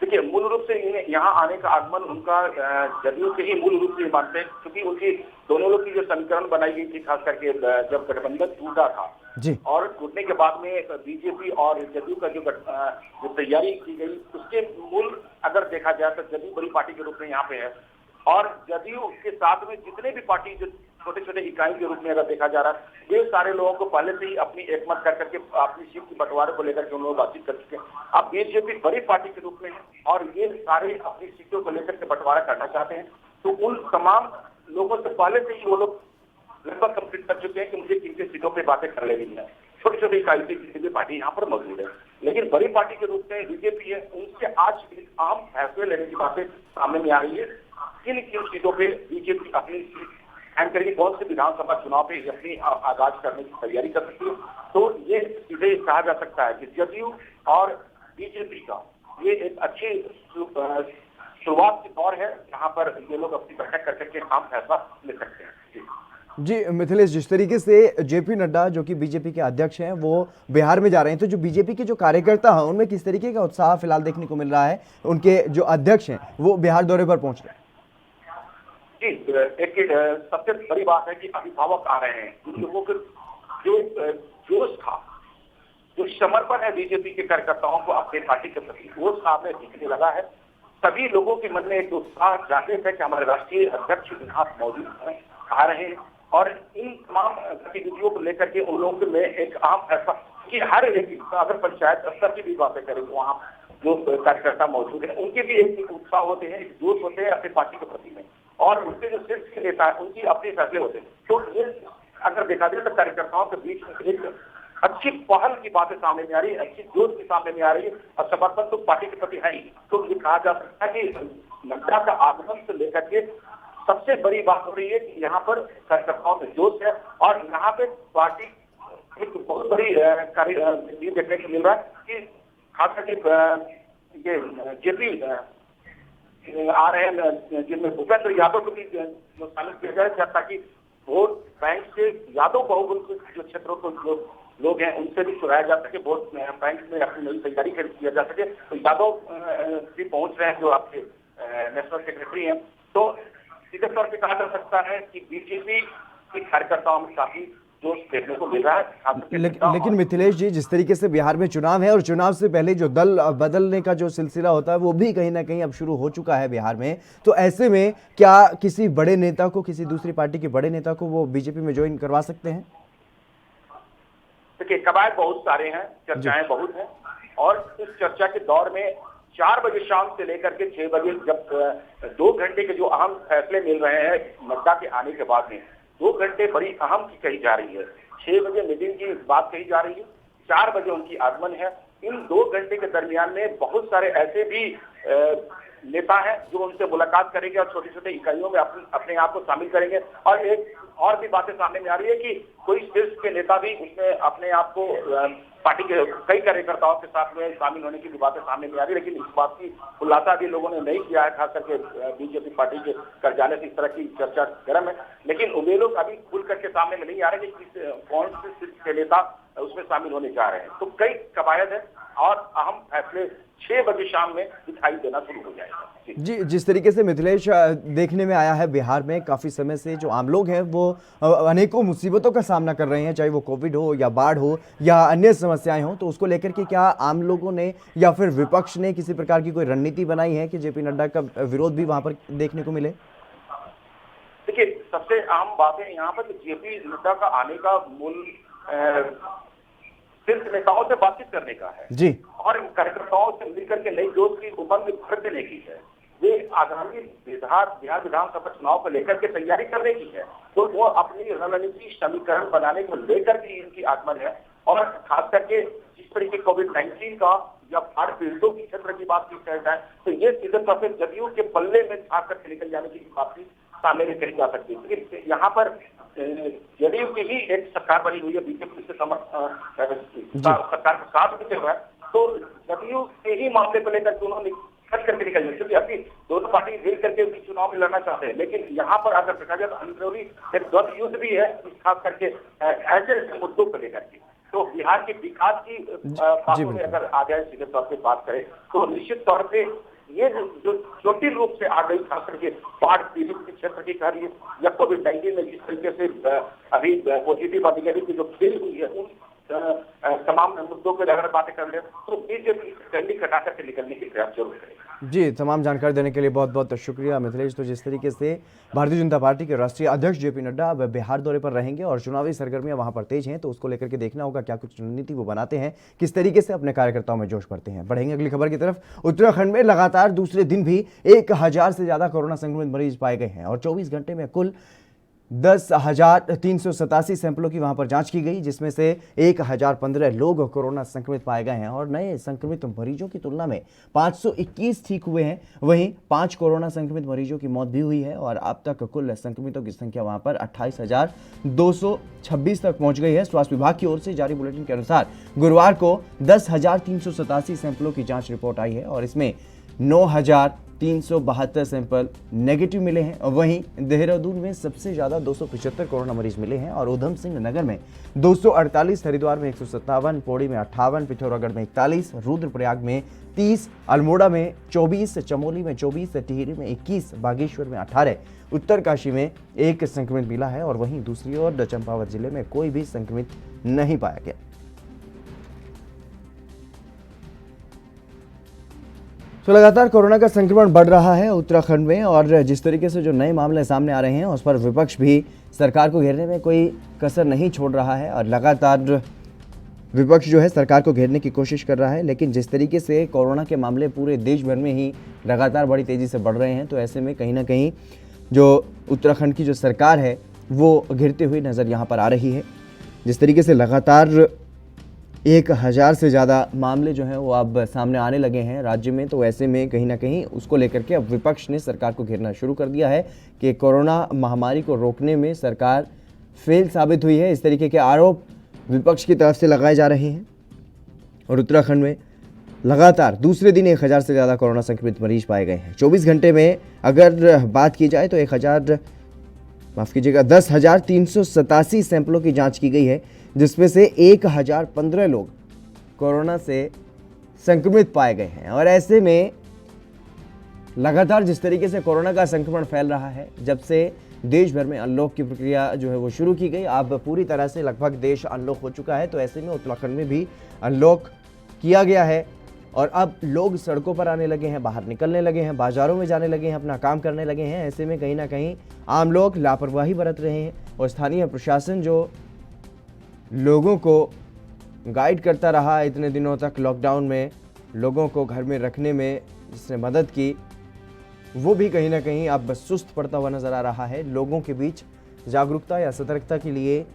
देखिए, मूल रूप से यहाँ आने का आगमन उनका जदयू के ही मूल रूप से मानते हैं, क्योंकि उनकी दोनों लोग की जो समीकरण बनाई गई थी, खास करके जब गठबंधन टूटा था जी, और टूटने के बाद में बीजेपी और जदयू का जो तैयारी की गई उसके मूल अगर देखा जाए तो जदयू बड़ी पार्टी के रूप में यहाँ पे है और जदयू के साथ में जितने भी पार्टी जो छोटे छोटे इकाई के रूप में अगर देखा जा रहा है, ये सारे लोगों को पहले से ही अपनी एकमत कर करके अपनी सीट की बंटवारे को लेकर के उन लोग बातचीत कर चुके हैं। अब बीजेपी बड़ी पार्टी के रूप में है और ये सारे अपनी सीटों को लेकर के बंटवारा करना चाहते हैं। तो उन तमाम लोगों से पहले से ही वो लोग लगभग कंप्लीट कर चुके हैं कि मुझे किन सीटों पर बातें कर लेनी है। छोटी छोटी इकाई से किसी भी पार्टी यहाँ पर मौजूद है, लेकिन बड़ी पार्टी के रूप में बीजेपी है, उनसे आज आम फैसले लेने की बातें सामने में आ रही है। किन किन सीटों पे बीजेपी अपनी सीट करेगी, कौन से विधानसभा चुनाव पे अपनी आगाज करने की तैयारी कर सकती है। तो ये सीधे कहा जा सकता है कि जदयू और बीजेपी का ये एक अच्छी शुरुआत की दौर है जहां पर ये लोग अपनी बैठक कर करके आम फैसला ले सकते हैं। जी मिथिलेश, जिस तरीके से जेपी नड्डा जो कि बीजेपी के अध्यक्ष हैं वो बिहार में जा रहे हैं, तो जो बीजेपी के जो कार्यकर्ता हैं उनमें किस तरीके का उत्साह फिलहाल देखने को मिल रहा है? उनके जो अध्यक्ष हैं वो बिहार दौरे पर पहुंच रहे हैं। जी, एक सबसे बड़ी बात है कि अभिभावक आ रहे हैं। उन लोगों के जो जोश था जो समर्पण है बीजेपी के कार्यकर्ताओं को अपने पार्टी के प्रति, वो सामने दिखने लगा है। सभी लोगों के मन में एक उत्साह जागृत है कि हमारे राष्ट्रीय अध्यक्ष यहाँ मौजूद हैं, आ रहे हैं, और इन तमाम गतिविधियों को लेकर के उन लोगों में एक आम फैसला कि हर एक, अगर पंचायत स्तर की भी बातें करें तो वहाँ जो कार्यकर्ता मौजूद है उनके भी एक उत्साह होते हैं, एक जोश होते हैं अपनी पार्टी के प्रति में, और उनके जो शीर्ष के नेता है उनकी अपने फैसले होते हैं। तो ये अगर देखा जाए तो कार्यकर्ताओं के बीच में एक अच्छी पहल की बातें सामने में आ रही है, अच्छी जोश की सामने में आ रही है, और समर्पण तो पार्टी के प्रति है ही। तो ये कहा जा सकता है कि नड्डा का आगमन से लेकर के सबसे बड़ी बात हो रही है कि यहाँ पर कार्यकर्ताओं में जोश है, और यहाँ पे पार्टी एक बहुत बड़ी कार्य देखने को मिल रहा है कि खास करके ये जेपी आ रहे हैं जिनमें भूपेंद्र यादव को भी शामिल किया जाए, ताकि वोट बैंक से यादव बहुबल जो क्षेत्रों को जो लोग हैं उनसे भी चुराया जा सके, वोट बैंक में अपनी नई तैयारी किया जा सके। तो यादव भी पहुंच रहे हैं जो आपके नेशनल सेक्रेटरी हैं। तो सीधे तौर पर कहा जा सकता है कि बीजेपी के कार्यकर्ताओं में काफी जोश देखने को मिल रहा है। लेकिन मिथिलेश जी, जिस तरीके से बिहार में चुनाव है और चुनाव से पहले जो दल बदलने का जो सिलसिला होता है वो भी कहीं ना कहीं अब शुरू हो चुका है बिहार में, तो ऐसे में क्या किसी बड़े नेता को, किसी दूसरी पार्टी के बड़े नेता को वो बीजेपी में ज्वाइन करवा सकते हैं? देखिए, कवायद बहुत सारे हैं, चर्चाएं बहुत हैं, और इस चर्चा के दौर में 4 बजे शाम से लेकर के 6 बजे जब 2 घंटे के जो अहम फैसले मिल रहे हैं नड्डा के आने के बाद में, 2 घंटे बड़ी अहम की कही जा रही है। 6 बजे मीटिंग की बात कही जा रही है, 4 बजे उनकी आगमन है। इन 2 घंटे के दरमियान में बहुत सारे ऐसे भी नेता हैं जो उनसे मुलाकात करेंगे और छोटी छोटी इकाइयों में अपने आप को शामिल करेंगे। और एक और भी बातें सामने में आ रही है कि कोई शीर्ष के नेता भी उसमें अपने आप को पार्टी के कई कार्यकर्ताओं के साथ में शामिल होने की भी बातें सामने में आ रही है। लेकिन इस बात की खुलासा भी लोगों ने नहीं किया है, खास करके बीजेपी पार्टी के कार्यालय से इस तरह की चर्चा गर्म है। लेकिन वे लोग अभी खुल करके सामने में नहीं आ रहे कि कौन से शीर्ष के नेता उसमें शामिल होने जा रहे हैं। तो कई कवायद है और अहम फैसले 6 बजे शाम में दिखाई देना शुरू हो जाएगा। जी, जिस तरीके से मिथिलेश देखने में आया है बिहार में काफ़ी समय से जो आम लोग हैं वो अनेकों मुसीबतों का सामना कर रहे हैं, चाहे वो कोविड हो या बाढ़ हो या अन्य समस्याएं हो, तो उसको लेकर के क्या आम लोगों ने या फिर विपक्ष ने किसी प्रकार की कोई रणनीति बनाई है कि जेपी नड्डा का विरोध भी वहां पर देखने को मिले? देखिए, सबसे आम बात है यहाँ पर जेपी नड्डा का आने का मूल शीर्ष नेताओं से बातचीत करने का है जी, और कार्यकर्ताओं से मिलकर के नई जोश की उमंग भर देने की है। वे आगामी बिहार विधानसभा चुनाव को लेकर के तैयारी करने की है। तो वो अपनी रणनीति समीकरण बनाने को लेकर के इनकी आगमन है। और खास करके जिस तरीके कोविड-19 का या बाढ़ पीड़ितों की क्षेत्र की बात की जाए तो ये सीधे तौर पर जदयू के पल्ले में झांक करके निकल जाने की बात भी सामने में कही जा सकती है। लेकिन यहाँ पर जदयू की ही एक सरकार बनी हुई है, बीजेपी से सरकार का साथ देते हुए, तो जदयू के ही मामले को लेकर उन्होंने खर्च करके निकल जाए, क्योंकि अभी दोनों पार्टी मिल करके चुनाव में लड़ना चाहते हैं। लेकिन यहाँ पर अगर देखा जाए तो अंदरूनी एक द्वंद्व युद्ध भी है, खास करके ऐसे मुद्दों को लेकर के। तो बिहार के विकास की बातों में अगर आ जाए सीधे तौर पर बात करें तो निश्चित तौर पे ये जो जटिल रूप से आ गई, खास करके बाढ़ पीड़ित के क्षेत्र की कार्य या कोविड-19 में जिस तरीके से अभी पॉजिटिव अधिकारी की जो फेल हुई है, उन तमाम मुद्दों पर अगर बातें कर ले तो बीजेपी कैंडी कटा करके निकलने की प्रयास जरूर करेगा। जी, तमाम जानकारी देने के लिए बहुत बहुत शुक्रिया मिथिलेश। तो जिस तरीके से भारतीय जनता पार्टी के राष्ट्रीय अध्यक्ष जेपी नड्डा अब बिहार दौरे पर रहेंगे और चुनावी सरगर्मियां वहां पर तेज हैं, तो उसको लेकर के देखना होगा क्या कुछ रणनीति वो बनाते हैं, किस तरीके से अपने कार्यकर्ताओं में जोश भरते हैं। बढ़ेंगे अगली खबर की तरफ। उत्तराखंड में लगातार दूसरे दिन भी 1000 से ज्यादा कोरोना संक्रमित मरीज पाए गए हैं और 24 घंटे में कुल 10,387 सैंपलों की वहां पर जांच की गई, जिसमें से 1015 लोग कोरोना संक्रमित पाए गए हैं और नए संक्रमित मरीजों की तुलना में 521 ठीक हुए हैं। वहीं 5 कोरोना संक्रमित मरीजों की मौत भी हुई है और अब तक कुल संक्रमितों की संख्या वहां पर 28,226 तक पहुंच गई है। स्वास्थ्य विभाग की ओर से जारी बुलेटिन के अनुसार गुरुवार को 10,387 सैंपलों की जांच रिपोर्ट आई है और इसमें 9,372 सैंपल नेगेटिव मिले हैं। वहीं देहरादून में सबसे ज्यादा 275 कोरोना मरीज मिले हैं और उधम सिंह नगर में 248, हरिद्वार में 157, पौड़ी में 58, पिथौरागढ़ में 41, रुद्रप्रयाग में 30, अल्मोड़ा में 24, चमोली में 24, टिहरी में 21, बागेश्वर में 18, उत्तरकाशी में 1 संक्रमित मिला है और वहीं दूसरी ओर चंपावत जिले में कोई भी संक्रमित नहीं पाया गया। तो लगातार कोरोना का संक्रमण बढ़ रहा है उत्तराखंड में और जिस तरीके से जो नए मामले सामने आ रहे हैं उस पर विपक्ष भी सरकार को घेरने में कोई कसर नहीं छोड़ रहा है और लगातार विपक्ष जो है सरकार को घेरने की कोशिश कर रहा है। लेकिन जिस तरीके से कोरोना के मामले पूरे देश भर में ही लगातार बड़ी तेज़ी से बढ़ रहे हैं तो ऐसे में कहीं ना कहीं जो उत्तराखंड की जो सरकार है वो घिरती हुई नज़र यहाँ पर आ रही है। जिस तरीके से लगातार 1000 से ज़्यादा मामले जो हैं वो अब सामने आने लगे हैं राज्य में, तो ऐसे में कहीं ना कहीं उसको लेकर के अब विपक्ष ने सरकार को घेरना शुरू कर दिया है कि कोरोना महामारी को रोकने में सरकार फेल साबित हुई है। इस तरीके के आरोप विपक्ष की तरफ से लगाए जा रहे हैं और उत्तराखंड में लगातार दूसरे दिन 1000 से ज़्यादा कोरोना संक्रमित मरीज पाए गए हैं। 24 घंटे में अगर बात की जाए तो 10,387 सैंपलों की जांच की गई है, जिसमें से 1015 लोग कोरोना से संक्रमित पाए गए हैं। और ऐसे में लगातार जिस तरीके से कोरोना का संक्रमण फैल रहा है, जब से देश भर में अनलॉक की प्रक्रिया जो है वो शुरू की गई, अब पूरी तरह से लगभग देश अनलॉक हो चुका है, तो ऐसे में उत्तराखंड में भी अनलॉक किया गया है और अब लोग सड़कों पर आने लगे हैं, बाहर निकलने लगे हैं, बाजारों में जाने लगे हैं, अपना काम करने लगे हैं। ऐसे में कहीं ना कहीं आम लोग लापरवाही बरत रहे हैं और स्थानीय प्रशासन जो लोगों को गाइड करता रहा इतने दिनों तक लॉकडाउन में, लोगों को घर में रखने में जिसने मदद की, वो भी कहीं ना कहीं अब सुस्त पड़ता हुआ नजर आ रहा है। लोगों के बीच जागरूकता या सतर्कता के लिए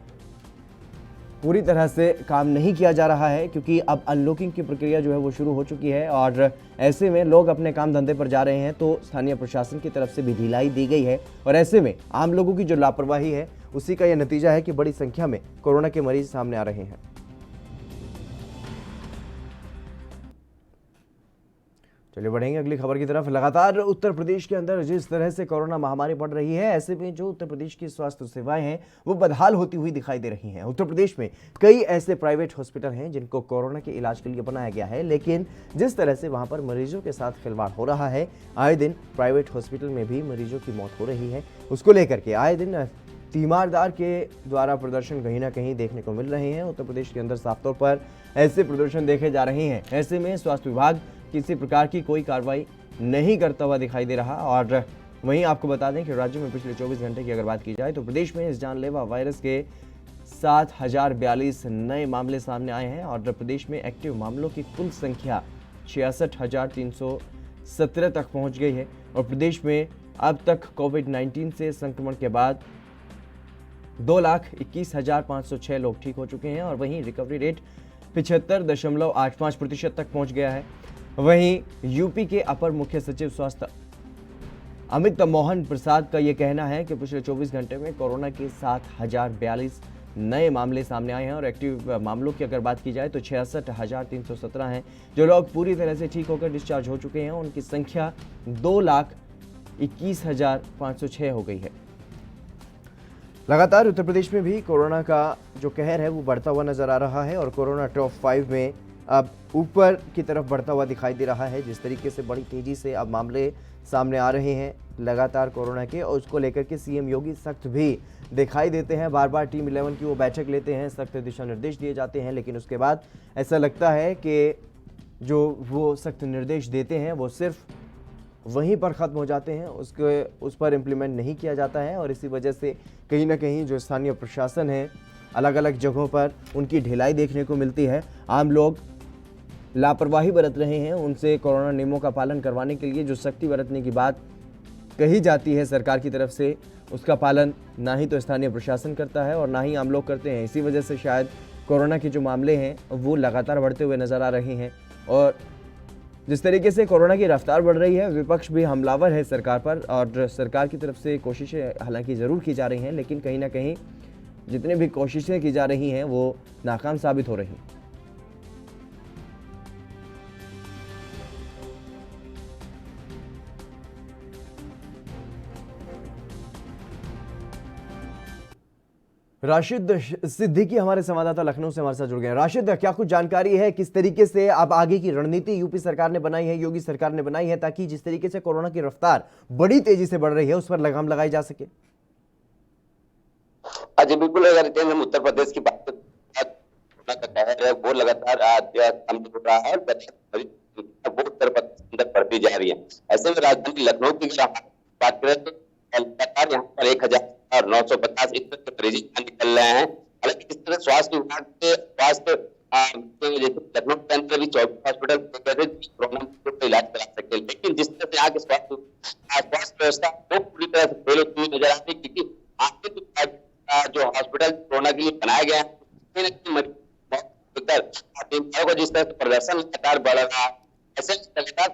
पूरी तरह से काम नहीं किया जा रहा है, क्योंकि अब अनलॉकिंग की प्रक्रिया जो है वो शुरू हो चुकी है और ऐसे में लोग अपने काम धंधे पर जा रहे हैं, तो स्थानीय प्रशासन की तरफ से भी ढिलाई दी गई है और ऐसे में आम लोगों की जो लापरवाही है उसी का यह नतीजा है कि बड़ी संख्या में कोरोना के मरीज सामने आ रहे हैं। चलिए बढ़ेंगे अगली खबर की तरफ। लगातार उत्तर प्रदेश के अंदर जिस तरह से कोरोना महामारी बढ़ रही है, ऐसे में जो उत्तर प्रदेश की स्वास्थ्य सेवाएं हैं वो बदहाल होती हुई दिखाई दे रही हैं। उत्तर प्रदेश में कई ऐसे प्राइवेट हॉस्पिटल हैं जिनको कोरोना के इलाज के लिए बनाया गया है, लेकिन जिस तरह से वहां पर मरीजों के साथ खिलवाड़ हो रहा है, आए दिन प्राइवेट हॉस्पिटल में भी मरीजों की मौत हो रही है। उसको लेकर के आए दिन तीमारदार के द्वारा प्रदर्शन कहीं ना कहीं देखने को मिल रहे हैं। उत्तर प्रदेश के अंदर साफ तौर पर ऐसे प्रदर्शन देखे जा रहे हैं। ऐसे में स्वास्थ्य विभाग किसी प्रकार की कोई कार्रवाई नहीं करता हुआ दिखाई दे रहा। और वहीं आपको बता दें कि राज्य में पिछले 24 घंटे की अगर बात की जाए तो प्रदेश में इस जानलेवा वायरस के 7042 नए मामले सामने आए हैं और प्रदेश में एक्टिव मामलों की कुल संख्या 66,317 तक पहुंच गई है। और प्रदेश में अब तक कोविड-19 से संक्रमण के बाद 2,21,506 लोग ठीक हो चुके हैं और वहीं रिकवरी रेट 75.85% तक पहुंच गया है। वहीं यूपी के अपर मुख्य सचिव स्वास्थ्य अमित मोहन प्रसाद का यह कहना है कि पिछले 24 घंटे में कोरोना के 7042 नए मामले सामने आए हैं और एक्टिव मामलों की अगर बात की जाए तो 66,317 हैं। जो लोग पूरी तरह से ठीक होकर डिस्चार्ज हो चुके हैं उनकी संख्या 2,21,506 हो गई है। लगातार उत्तर प्रदेश में भी कोरोना का जो कहर है वो बढ़ता हुआ नजर आ रहा है और कोरोना टॉप 5 में अब ऊपर की तरफ बढ़ता हुआ दिखाई दे रहा है। जिस तरीके से बड़ी तेजी से अब मामले सामने आ रहे हैं लगातार कोरोना के, और उसको लेकर के सीएम योगी सख्त भी दिखाई देते हैं। बार बार टीम 11 की वो बैठक लेते हैं, सख्त दिशा निर्देश दिए जाते हैं, लेकिन उसके बाद ऐसा लगता है कि जो वो सख्त निर्देश देते हैं वो सिर्फ वहीं पर ख़त्म हो जाते हैं, उस पर इम्प्लीमेंट नहीं किया जाता है। और इसी वजह से कहीं ना कहीं जो स्थानीय प्रशासन है अलग अलग जगहों पर उनकी ढिलाई देखने को मिलती है। आम लोग लापरवाही बरत रहे हैं। उनसे कोरोना नियमों का पालन करवाने के लिए जो सख्ती बरतने की बात कही जाती है सरकार की तरफ से, उसका पालन ना ही तो स्थानीय प्रशासन करता है और ना ही आम लोग करते हैं। इसी वजह से शायद कोरोना के जो मामले हैं वो लगातार बढ़ते हुए नज़र आ रहे हैं। और जिस तरीके से कोरोना की रफ्तार बढ़ रही है, विपक्ष भी हमलावर है सरकार पर और सरकार की तरफ से कोशिशें हालांकि ज़रूर की जा रही हैं, लेकिन कहीं ना कहीं जितनी भी कोशिशें की जा रही हैं वो नाकाम साबित हो रही हैं। राशिद सिद्दीकी हमारे संवाददाता लखनऊ से हमारे साथ जुड़ गए हैं। राशिद, क्या कुछ जानकारी है किस तरीके से अब आगे की रणनीति यूपी सरकार ने बनाई है, योगी सरकार ने बनाई है, ताकि जिस तरीके से कोरोना की रफ्तार बड़ी तेजी से बढ़ रही है उस पर लगाम लगाई जा सके? जी बिल्कुल, अगर हम उत्तर प्रदेश की बात कोरोना का कहर है वो लगातार कम हो रहा है। वो उत्तर प्रदेश के अंदर बढ़ती जा रही है। ऐसे में राजधानी लखनऊ की अगर हम बात करें तो लगातार यहाँ पर 1950 इस तरह के मरीज निकल रहे हैं। हालांकि इस तरह स्वास्थ्य विभाग के जैसे लखनऊ के अंदर भी 24 हॉस्पिटल कोरोना का इलाज करा सकते हैं, लेकिन जिस तरह से यहाँ के स्वास्थ्य व्यवस्था तो पूरी तरह से फेल होती हुई नजर आती है, क्योंकि आपके जो हॉस्पिटल कोरोना के लिए बनाया गया है जिस तरह से प्रदर्शन लगातार बढ़ रहा है, ऐसे लगातार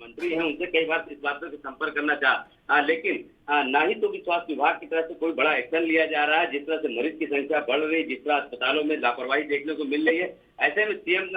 मंत्री हैं उनसे कई बार इस बात पर संपर्क करना चाहा, लेकिन ना ही तो भी स्वास्थ्य विभाग की तरफ से कोई बड़ा एक्शन लिया जा रहा है। जिस तरह से मरीज की संख्या बढ़ रही है, जिस तरह अस्पतालों में लापरवाही देखने को मिल रही है, ऐसे में सीएम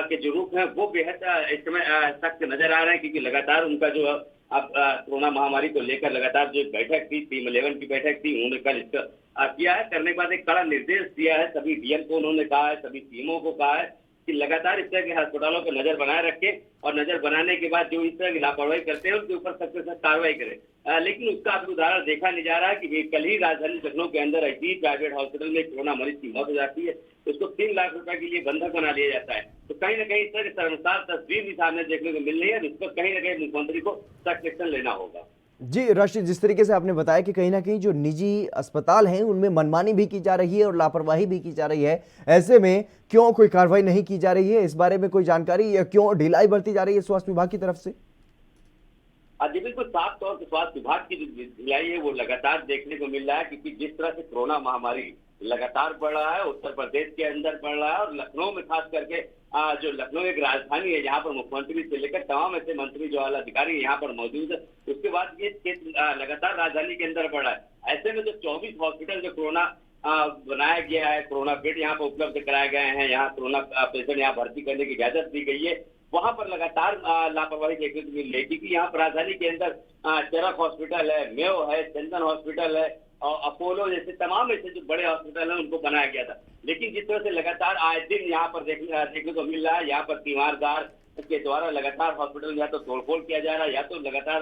के जो रूप है वो बेहद इस समय सख्त नजर आ रहे हैं, क्योंकि लगातार उनका जो अब कोरोना महामारी को लेकर लगातार जो बैठक थी, टीम 11 की बैठक थी, उन्होंने कल इसका किया है। करने के बाद एक कड़ा निर्देश दिया है सभी डीएम को, उन्होंने कहा है सभी सीएमओ को कहा है कि लगातार इस तरह के अस्पतालों पर नजर बनाए रखें और नजर बनाने के बाद जो इस तरह की लापरवाही करते हैं उनके ऊपर सख्त से सख्त कार्रवाई करें। लेकिन उसका अभी उदाहरण देखा नहीं जा रहा है कि कल ही राजधानी लखनऊ के अंदर ऐसी प्राइवेट हॉस्पिटल में कोरोना मरीज की मौत हो जाती है, उसको 3 लाख रुपए के लिए बंधक बना लिया जाता है। तो कहीं ना कहीं इस तरह की शर्मसार तस्वीर भी सामने देखने को मिल रही है, जिस पर कहीं ना कहीं मुख्यमंत्री को सख्त एक्शन लेना होगा। जी राशिद, जिस तरीके से आपने बताया कि कहीं ना कहीं जो निजी अस्पताल हैं उनमें मनमानी भी की जा रही है और लापरवाही भी की जा रही है, ऐसे में क्यों कोई कार्रवाई नहीं की जा रही है, इस बारे में कोई जानकारी या क्यों ढिलाई बरती जा रही है स्वास्थ्य विभाग की तरफ से? जी बिल्कुल, साफ तौर पर स्वास्थ्य विभाग की जो ढिलाई है वो लगातार देखने को मिल रहा है, क्योंकि जिस तरह से कोरोना महामारी लगातार बढ़ रहा है, उत्तर प्रदेश के अंदर बढ़ रहा है और लखनऊ में खास करके जो लखनऊ एक राजधानी है जहाँ पर मुख्यमंत्री से लेकर तमाम ऐसे मंत्री जो आला अधिकारी यहाँ पर मौजूद है, उसके बाद ये लगातार राजधानी के अंदर बढ़ रहा है। ऐसे में जो 24 हॉस्पिटल जो कोरोना बनाया गया है, कोरोना बेड यहाँ पर उपलब्ध कराए गए हैं, यहाँ कोरोना पेशेंट यहाँ भर्ती करने की इजाजत दी गई है, वहां पर लगातार लापरवाही देखने को मिल रही है। क्योंकि यहाँ पर राजधानी के अंदर चरक हॉस्पिटल है, मेयो है, चंदन हॉस्पिटल है और अपोलो जैसे तमाम ऐसे जो बड़े हॉस्पिटल हैं उनको बनाया गया था। लेकिन जिस तरह से लगातार आए दिन यहाँ पर देखने को मिल रहा है, यहाँ पर तीमारदार के द्वारा लगातार हॉस्पिटल या तो तोड़फोड़ किया जा रहा है या तो लगातार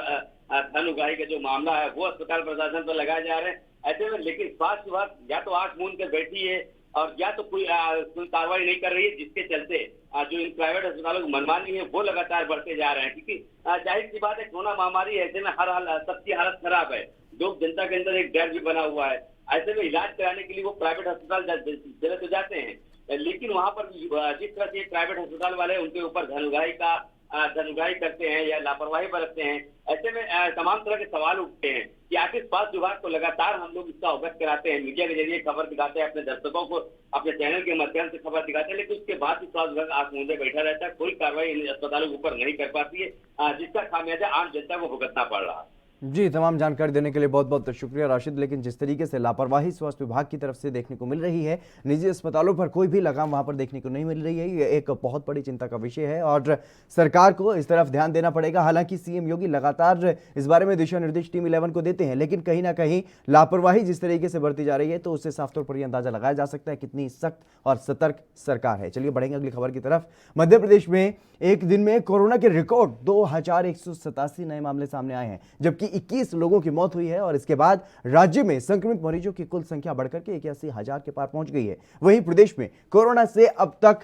धन उगाही का जो मामला है वो अस्पताल प्रशासन पर लगाए जा रहे हैं। ऐसे में लेकिन स्वास्थ्य विभाग या तो आंख मूंद कर बैठी है और या तो कोई कार्रवाई नहीं कर रही है, जिसके चलते जो इन प्राइवेट अस्पतालों की मनमानी है वो लगातार बढ़ते जा रहे हैं। क्योंकि जाहिर सी बात है कोरोना महामारी ऐसे में हर हाल सबकी हालत खराब है, लोग जनता के अंदर एक डर भी बना हुआ है। ऐसे में इलाज कराने के लिए वो प्राइवेट अस्पताल चले तो जाते हैं, लेकिन वहां पर जिस तरह से प्राइवेट अस्पताल वाले उनके ऊपर धनुगाही करते हैं या लापरवाही बरतते हैं, ऐसे में तमाम तरह के सवाल उठते हैं कि आखिर स्वास्थ्य विभाग को लगातार हम लोग इसका अवगत कराते हैं, मीडिया के जरिए खबर दिखाते हैं, अपने दर्शकों को अपने चैनल के माध्यम से खबर दिखाते हैं, लेकिन उसके बाद भी स्वास्थ्य विभाग आंख मूंदे बैठा रहता है, कोई कार्रवाई इन अस्पतालों के ऊपर नहीं कर पाती है, जिसका खामियाजा आम जनता को भुगतना पड़ रहा है। जी, तमाम जानकारी देने के लिए बहुत बहुत शुक्रिया राशिद। लेकिन जिस तरीके से लापरवाही स्वास्थ्य विभाग की तरफ से देखने को मिल रही है, निजी अस्पतालों पर कोई भी लगाम वहां पर देखने को नहीं मिल रही है, ये एक बहुत बड़ी चिंता का विषय है और सरकार को इस तरफ ध्यान देना पड़ेगा। हालांकि सीएम योगी लगातार इस बारे में दिशा निर्देश टीम 11 को देते हैं, लेकिन कहीं ना कहीं लापरवाही जिस तरीके से बढ़ती जा रही है तो उससे साफ तौर पर यह अंदाजा लगाया जा सकता है कितनी सख्त और सतर्क सरकार है। चलिए बढ़ेंगे अगली खबर की तरफ। मध्य प्रदेश में एक दिन में कोरोना के रिकॉर्ड 2187 नए मामले सामने आए हैं, जबकि 21 लोगों की मौत हुई है और इसके बाद राज्य में संक्रमित मरीजों की कुल संख्या बढ़कर के 81,000 के पार पहुंच गई है। वहीं प्रदेश में कोरोना से अब तक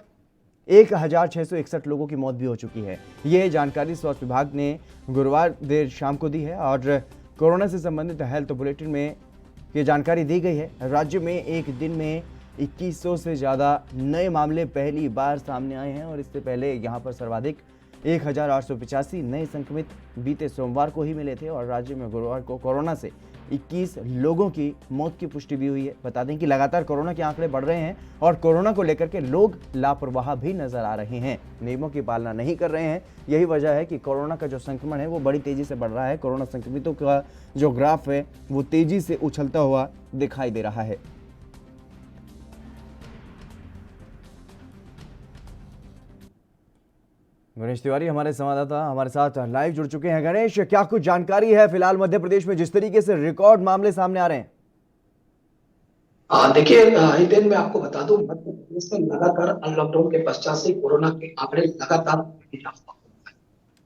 1661 लोगों की मौत भी हो चुकी है। यह जानकारी स्वास्थ्य विभाग ने गुरुवार देर शाम को दी है और कोरोना से संबंधित हेल्थ बुलेटिन में ये जानकारी दी गई है। राज्य में एक दिन में 2100 से ज़्यादा नए मामले पहली बार सामने आए हैं और इससे पहले यहाँ पर सर्वाधिक 1885 नए संक्रमित बीते सोमवार को ही मिले थे और राज्य में गुरुवार को कोरोना से 21 लोगों की मौत की पुष्टि भी हुई है। बता दें कि लगातार कोरोना के आंकड़े बढ़ रहे हैं और कोरोना को लेकर के लोग लापरवाह भी नजर आ रहे हैं, नियमों की पालना नहीं कर रहे हैं। यही वजह है कि कोरोना का जो संक्रमण है वो बड़ी तेजी से बढ़ रहा है। कोरोना संक्रमितों का जो ग्राफ है वो तेजी से उछलता हुआ दिखाई दे रहा है। गणेश तिवारी हमारे संवाददाता हमारे साथ लाइव जुड़ चुके हैं। गणेश, क्या कुछ जानकारी है फिलहाल मध्य प्रदेश में जिस तरीके से रिकॉर्ड मामले सामने आ रहे हैं? देखिए हितेन, मैं आपको बता दूं, मध्य प्रदेश में लगातार लॉकडाउन के पश्चात से कोरोना के आंकड़े लगातार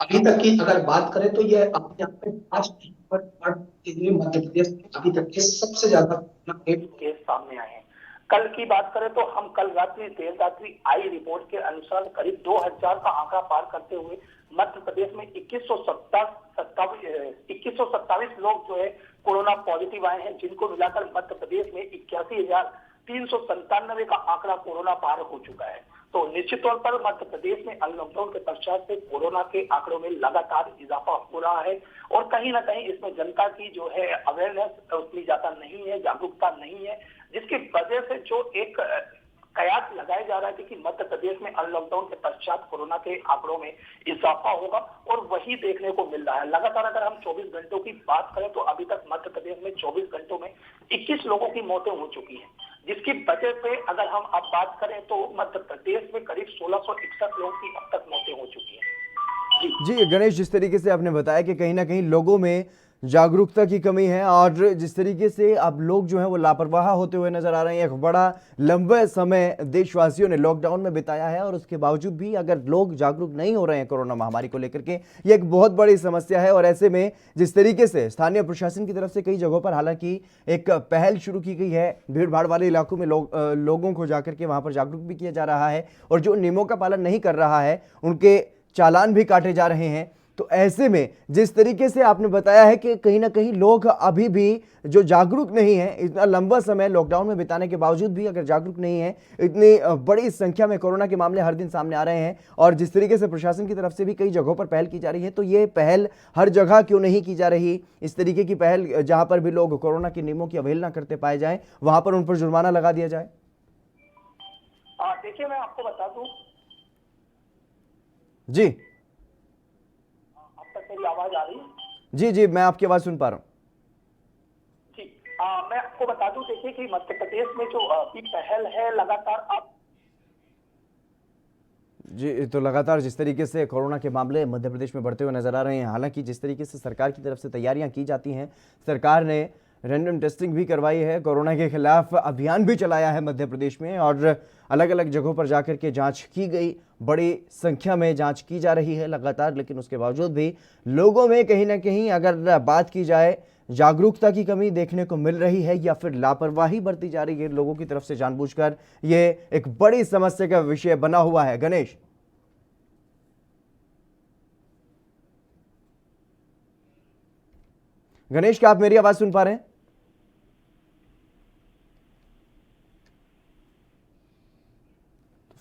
अभी तक की अगर बात करें तो यह अपने आप में 5 मध्य प्रदेश में अभी तक के सबसे ज्यादा केस सामने आए हैं। कल की बात करें तो हम कल रात्रि देर रात्रि आई रिपोर्ट के अनुसार करीब 2000 का आंकड़ा पार करते हुए मध्य प्रदेश में 2127 लोग जो है कोरोना पॉजिटिव आए हैं, जिनको मिलाकर मध्य प्रदेश में 81,397 का आंकड़ा कोरोना पार हो चुका है। तो निश्चित तौर पर मध्य प्रदेश में अनलॉकडाउन के पश्चात से कोरोना के आंकड़ों में लगातार इजाफा हो रहा है और कहीं ना कहीं इसमें जनता की जो है अवेयरनेस उतनी ज्यादा नहीं है, जागरूकता नहीं है, जिसकी वजह से जो एक कयास लगाया जा रहा है कि मध्य प्रदेश में अनलॉकडाउन के पश्चात कोरोना के आंकड़ों में इजाफा होगा और वही देखने को मिल रहा है। लगातार अगर हम 24 घंटों की बात करें तो अभी तक मध्य प्रदेश में 24 घंटों में 21 लोगों की मौतें हो चुकी हैं, जिसकी वजह से अगर हम अब बात करें तो मध्य प्रदेश में करीब 1661 लोगों की अब तक मौतें हो चुकी हैं। जी गणेश, जिस तरीके से आपने बताया कि कहीं ना कहीं लोगों में जागरूकता की कमी है और जिस तरीके से अब लोग जो हैं वो लापरवाह होते हुए नजर आ रहे हैं। एक बड़ा लंबे समय देशवासियों ने लॉकडाउन में बिताया है और उसके बावजूद भी अगर लोग जागरूक नहीं हो रहे हैं कोरोना महामारी को लेकर के, ये एक बहुत बड़ी समस्या है। और ऐसे में जिस तरीके से स्थानीय प्रशासन की तरफ से कई जगहों पर हालांकि एक पहल शुरू की गई है, भीड़ भाड़ वाले इलाकों में लोगों को जाकर के वहां पर जागरूक भी किया जा रहा है और जो नियमों का पालन नहीं कर रहा है उनके चालान भी काटे जा रहे हैं। तो ऐसे में जिस तरीके से आपने बताया है कि कहीं ना कहीं लोग अभी भी जो जागरूक नहीं है, इतना लंबा समय लॉकडाउन में बिताने के बावजूद भी अगर जागरूक नहीं है, इतनी बड़ी संख्या में कोरोना के मामले हर दिन सामने आ रहे हैं और जिस तरीके से प्रशासन की तरफ से भी कई जगहों पर पहल की जा रही है, तो ये पहल हर जगह क्यों नहीं की जा रही? इस तरीके की पहल जहां पर भी लोग कोरोना के नियमों की अवहेलना करते पाए जाए वहां पर उन पर जुर्माना लगा दिया जाए। देखिए, मैं आपको बता दूं जी, मेरी आवाज आ रही है? जी, मैं आपकी आवाज सुन पा रहा हूँ। जी, मैं आपको बता दूं, देखिए कि मध्य प्रदेश में जो पहल है लगातार जी, तो लगातार जिस तरीके से कोरोना के मामले मध्य प्रदेश में बढ़ते हुए नजर आ रहे हैं, हालांकि जिस तरीके से सरकार की तरफ से तैयारियां की जाती हैं, सरकार ने रैंडम टेस्टिंग भी करवाई है, कोरोना के खिलाफ अभियान भी चलाया है मध्य प्रदेश में और अलग अलग जगहों पर जाकर के जांच की गई, बड़ी संख्या में जांच की जा रही है लगातार। लेकिन उसके बावजूद भी लोगों में कहीं ना कहीं अगर बात की जाए, जागरूकता की कमी देखने को मिल रही है या फिर लापरवाही बरती जा रही है लोगों की तरफ से जानबूझकर, ये एक बड़ी समस्या का विषय बना हुआ है। गणेश, क्या आप मेरी आवाज सुन पा रहे हैं?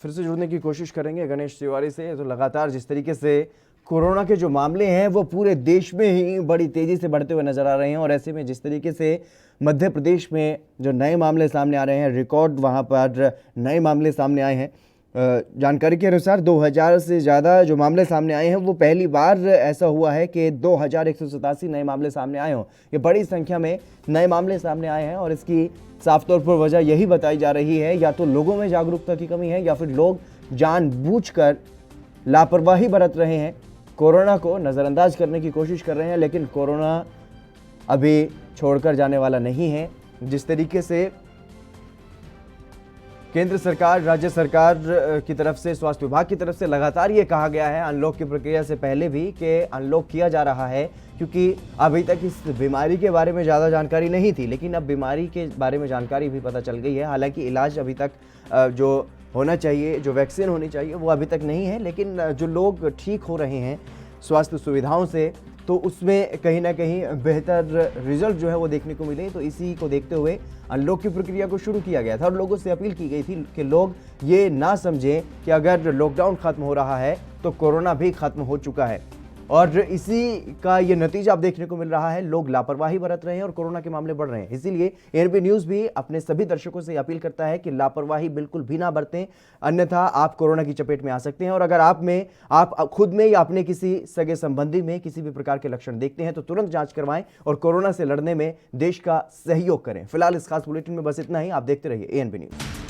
फिर से जुड़ने की कोशिश करेंगे गणेश तिवारी से। तो लगातार जिस तरीके से कोरोना के जो मामले हैं वो पूरे देश में ही बड़ी तेजी से बढ़ते हुए नजर आ रहे हैं और ऐसे में जिस तरीके से मध्य प्रदेश में जो नए मामले सामने आ रहे हैं, रिकॉर्ड वहां पर नए मामले सामने आए हैं। जानकारी के अनुसार 2000 से ज़्यादा जो मामले सामने आए हैं, वो पहली बार ऐसा हुआ है कि 2187 नए मामले सामने आए हों। ये बड़ी संख्या में नए मामले सामने आए हैं और इसकी साफ तौर पर वजह यही बताई जा रही है, या तो लोगों में जागरूकता की कमी है या फिर लोग जानबूझकर लापरवाही बरत रहे हैं, कोरोना को नज़रअंदाज करने की कोशिश कर रहे हैं। लेकिन कोरोना अभी छोड़कर जाने वाला नहीं है। जिस तरीके से केंद्र सरकार, राज्य सरकार की तरफ से, स्वास्थ्य विभाग की तरफ से लगातार ये कहा गया है अनलॉक की प्रक्रिया से पहले भी कि अनलॉक किया जा रहा है, क्योंकि अभी तक इस बीमारी के बारे में ज़्यादा जानकारी नहीं थी। लेकिन अब बीमारी के बारे में जानकारी भी पता चल गई है। हालांकि इलाज अभी तक जो होना चाहिए, जो वैक्सीन होनी चाहिए, वो अभी तक नहीं है। लेकिन जो लोग ठीक हो रहे हैं स्वास्थ्य सुविधाओं से, तो उसमें कहीं ना कहीं बेहतर रिजल्ट जो है वो देखने को मिले। तो इसी को देखते हुए अनलॉक की प्रक्रिया को शुरू किया गया था और लोगों से अपील की गई थी कि लोग ये ना समझें कि अगर लॉकडाउन खत्म हो रहा है तो कोरोना भी खत्म हो चुका है। और इसी का ये नतीजा अब देखने को मिल रहा है। लोग लापरवाही बरत रहे हैं और कोरोना के मामले बढ़ रहे हैं। इसीलिए एएनबी न्यूज़ भी अपने सभी दर्शकों से अपील करता है कि लापरवाही बिल्कुल भी ना बरतें, अन्यथा आप कोरोना की चपेट में आ सकते हैं। और अगर आप खुद में या अपने किसी सगे संबंधी में किसी भी प्रकार के लक्षण देखते हैं तो तुरंत जांच करवाएं और कोरोना से लड़ने में देश का सहयोग करें। फिलहाल इस खास बुलेटिन में बस इतना ही। आप देखते रहिए एएनबी न्यूज़।